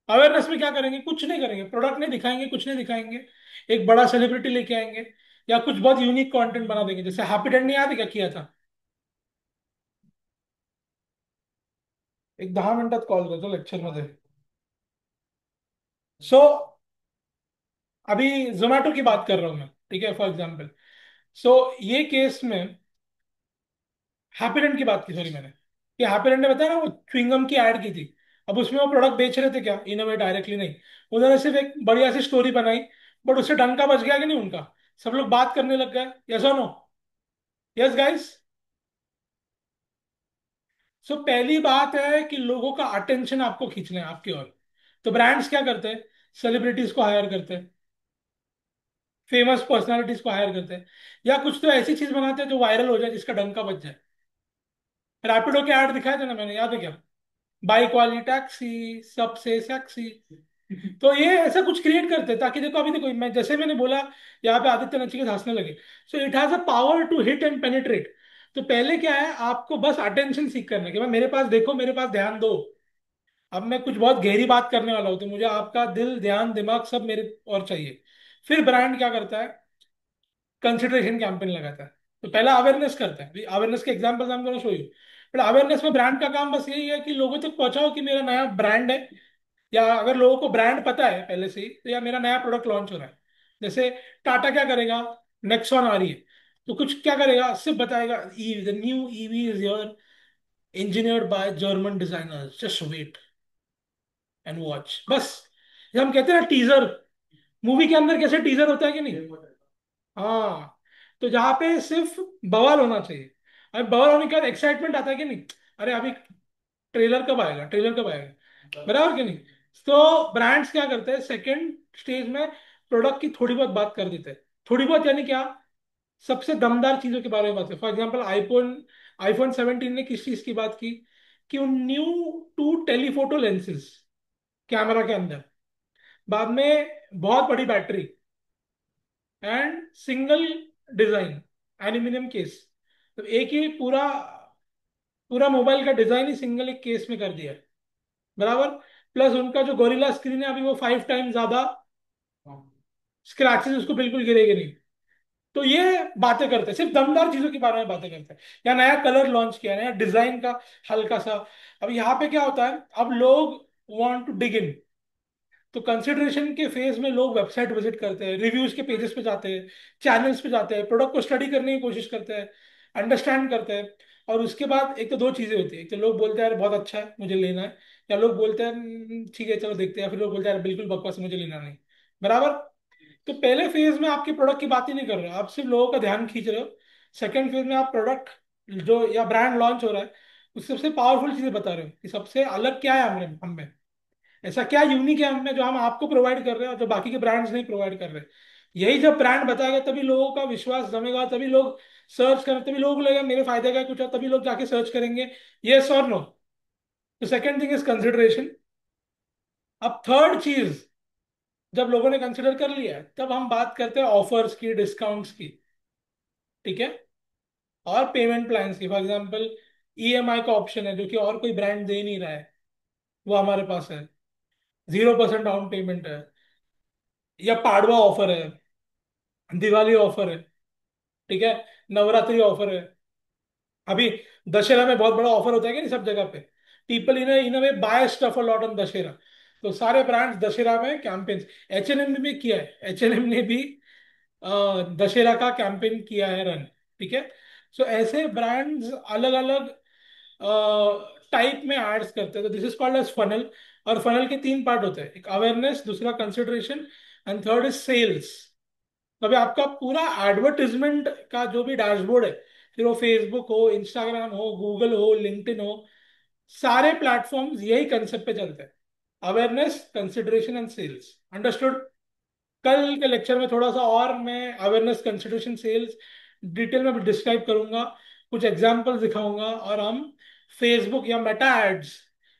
अवेयरनेस में क्या करेंगे? कुछ नहीं करेंगे, प्रोडक्ट नहीं दिखाएंगे, कुछ नहीं दिखाएंगे. एक बड़ा सेलिब्रिटी लेके आएंगे या कुछ बहुत यूनिक कंटेंट बना देंगे. जैसे हैप्पी डेंट नहीं, याद है क्या किया था? एक 10 मिनिटात कॉल करतो लेक्चर मध्ये. सो अभी जोमैटो की बात कर रहा हूं मैं, ठीक है, फॉर एग्जाम्पल. सो ये केस में हैप्पीडेंट की बात की, सॉरी मैंने, कि हैप्पीडेंट ने बताया ना वो च्युइंगम की ऐड की थी. अब उसमें वो प्रोडक्ट बेच रहे थे क्या? इन वे डायरेक्टली नहीं. उन्होंने सिर्फ एक बढ़िया सी स्टोरी बनाई, बट उससे डंका बच गया कि नहीं उनका? सब लोग बात करने लग गए. यस और नो? Yes guys? सो पहली बात है कि लोगों का अटेंशन आपको खींचना है आपकी ओर. तो ब्रांड्स क्या करते हैं? सेलिब्रिटीज को हायर करते हैं, फेमस पर्सनालिटीज को हायर करते हैं, या कुछ तो ऐसी चीज बनाते हैं जो वायरल हो जाए, जिसका डंका बच जाए. रैपिडो के ऐड दिखाए थे ना मैंने, याद है क्या? बाइक वाली टैक्सी सबसे सेक्सी. तो ये ऐसा कुछ क्रिएट करते हैं ताकि देखो, अभी देखो, मैं जैसे मैंने बोला, यहाँ पे आदित्य नचिकेत हंसने लगे. So it has a power to hit and penetrate. तो पहले क्या है, आपको बस अटेंशन सीख करने के बाद, मेरे पास देखो, मेरे पास ध्यान दो. अब मैं कुछ बहुत गहरी बात करने वाला हूँ तो मुझे आपका दिल, ध्यान, दिमाग सब मेरे और चाहिए. फिर ब्रांड क्या करता है, कंसिडरेशन कैंपेन लगाता है। तो पहला अवेयरनेस करता है, अवेयरनेस के एग्जांपल्स हम gonna show you. But awareness में ब्रांड का काम बस यही है कि लोगों तक पहुंचाओ कि मेरा नया ब्रांड है, या अगर लोगों को ब्रांड पता है पहले से ही तो, या मेरा नया प्रोडक्ट लॉन्च हो रहा है। जैसे टाटा क्या करेगा, नेक्सॉन आ रही है, तो कुछ क्या करेगा, सिर्फ बताएगा ई the new EV is your engineered by German designers, just wait and watch, बस। ये हम कहते हैं ना टीजर, मूवी के अंदर कैसे टीजर होता है कि नहीं। हाँ, तो जहाँ पे सिर्फ बवाल होना चाहिए, अरे बवाल होने के बाद एक्साइटमेंट आता है कि नहीं, अरे अभी ट्रेलर कब आएगा, ट्रेलर कब आएगा, बराबर कि नहीं। तो ब्रांड्स क्या करते हैं, सेकंड स्टेज में प्रोडक्ट की थोड़ी बहुत बात कर देते हैं। थोड़ी बहुत यानी क्या, सबसे दमदार चीजों के बारे में बात है। फॉर एग्जाम्पल आईफोन, आईफोन 17 ने किस चीज की बात की, कि new two telephoto lenses camera के अंदर, बाद में बहुत बड़ी battery and single design aluminium case. तो एक ही पूरा पूरा मोबाइल का डिजाइन ही सिंगल एक केस में कर दिया है, बराबर। प्लस उनका जो गोरिल्ला स्क्रीन है अभी वो 5 टाइम ज्यादा, स्क्रैचेस उसको बिल्कुल गिरेगे नहीं। तो ये बातें करते हैं, सिर्फ दमदार चीजों के बारे में बातें करते हैं, या नया कलर लॉन्च किया, नया डिजाइन का हल्का सा। अब यहाँ पे क्या होता है, अब लोग वांट टू डिग इन, तो कंसिडरेशन के फेज में लोग वेबसाइट विजिट करते हैं, रिव्यूज के पेजेस पे जाते हैं, चैनल्स पे जाते हैं, प्रोडक्ट को स्टडी करने की कोशिश करते हैं, अंडरस्टैंड करते हैं। और उसके बाद एक तो दो चीजें होती है, एक तो लोग बोलते हैं यार बहुत अच्छा है मुझे लेना है, या लोग बोलते हैं ठीक है चलो देखते हैं", फिर लोग बोलते हैं यार बिल्कुल बकवास है, मुझे लेना नहीं", बराबर। तो पहले फेज में आपके प्रोडक्ट की बात ही नहीं कर रहे हो, आप सिर्फ लोगों का ध्यान खींच रहे हो। सेकंड फेज में आप प्रोडक्ट जो या ब्रांड लॉन्च हो रहा है उससे सबसे पावरफुल चीजें बता रहे हो, कि सबसे अलग क्या है हम में, ऐसा क्या यूनिक है हमें जो हम आपको प्रोवाइड कर रहे हैं और जो बाकी के ब्रांड्स नहीं प्रोवाइड कर रहे। यही जब ब्रांड बताएगा तभी लोगों का विश्वास जमेगा, तभी लोग सर्च करें, तभी लोगों को लगेगा मेरे फायदे का है कुछ, और तभी लोग जाके सर्च करेंगे, यस और नो। तो सेकंड थिंग इज कंसिडरेशन। अब थर्ड चीज, जब लोगों ने कंसिडर कर लिया है तब हम बात करते हैं ऑफर्स की, डिस्काउंट्स की, ठीक है, और पेमेंट प्लान्स की। फॉर एग्जाम्पल ईएमआई का ऑप्शन है जो कि और कोई ब्रांड दे नहीं रहा है, वो हमारे पास है। 0% डाउन पेमेंट है, या पाड़वा ऑफर है, दिवाली ऑफर है, ठीक है, नवरात्रि ऑफर है। अभी दशहरा में बहुत बड़ा ऑफर होता है कि नहीं सब जगह पे, people in way buy stuff a lot on Dussehra. तो सारे ब्रांड्स दशहरा में कैंपेन्स, एच एन एम ने भी किया है, एच एन एम ने भी दशहरा का कैंपेन किया है रन, ठीक है। सो ऐसे ब्रांड्स अलग अलग टाइप में एड्स करते हैं, तो this is called as funnel. और फनल के तीन पार्ट होते हैं, एक अवेयरनेस, दूसरा consideration, and third is sales. तो अभी आपका पूरा एडवर्टिजमेंट का जो भी डैशबोर्ड है, फिर वो फेसबुक हो, इंस्टाग्राम हो, गूगल हो, लिंक्डइन हो, सारे प्लेटफॉर्म्स यही कंसेप्ट पे चलते हैं, awareness, consideration and sales. Understood. कल के लेक्चर में थोड़ा सा और मैं अवेयरनेस, कंसिडरेशन, सेल्स डिटेल में डिस्क्राइब करूंगा, कुछ एग्जांपल्स दिखाऊंगा, और हम फेसबुक या मेटा एड्स,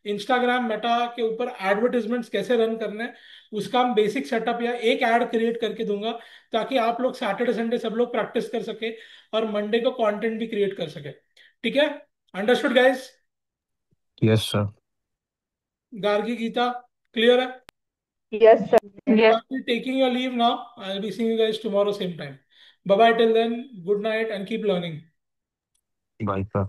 इंस्टाग्राम मेटा के ऊपर एडवर्टिजमेंट्स कैसे रन करने हैं उसका हम बेसिक सेटअप या एक ऐड क्रिएट करके दूंगा, ताकि आप लोग सैटरडे संडे सब लोग प्रैक्टिस कर सके और मंडे को कंटेंट भी क्रिएट कर सके, ठीक है। Understood guys. Yes, sir. Gargi, Geeta, clear है। Yes, sir. Yes. I'll be taking your leave now. I'll be seeing you guys tomorrow same time. Bye bye till then. Good night and keep learning. Bye, sir.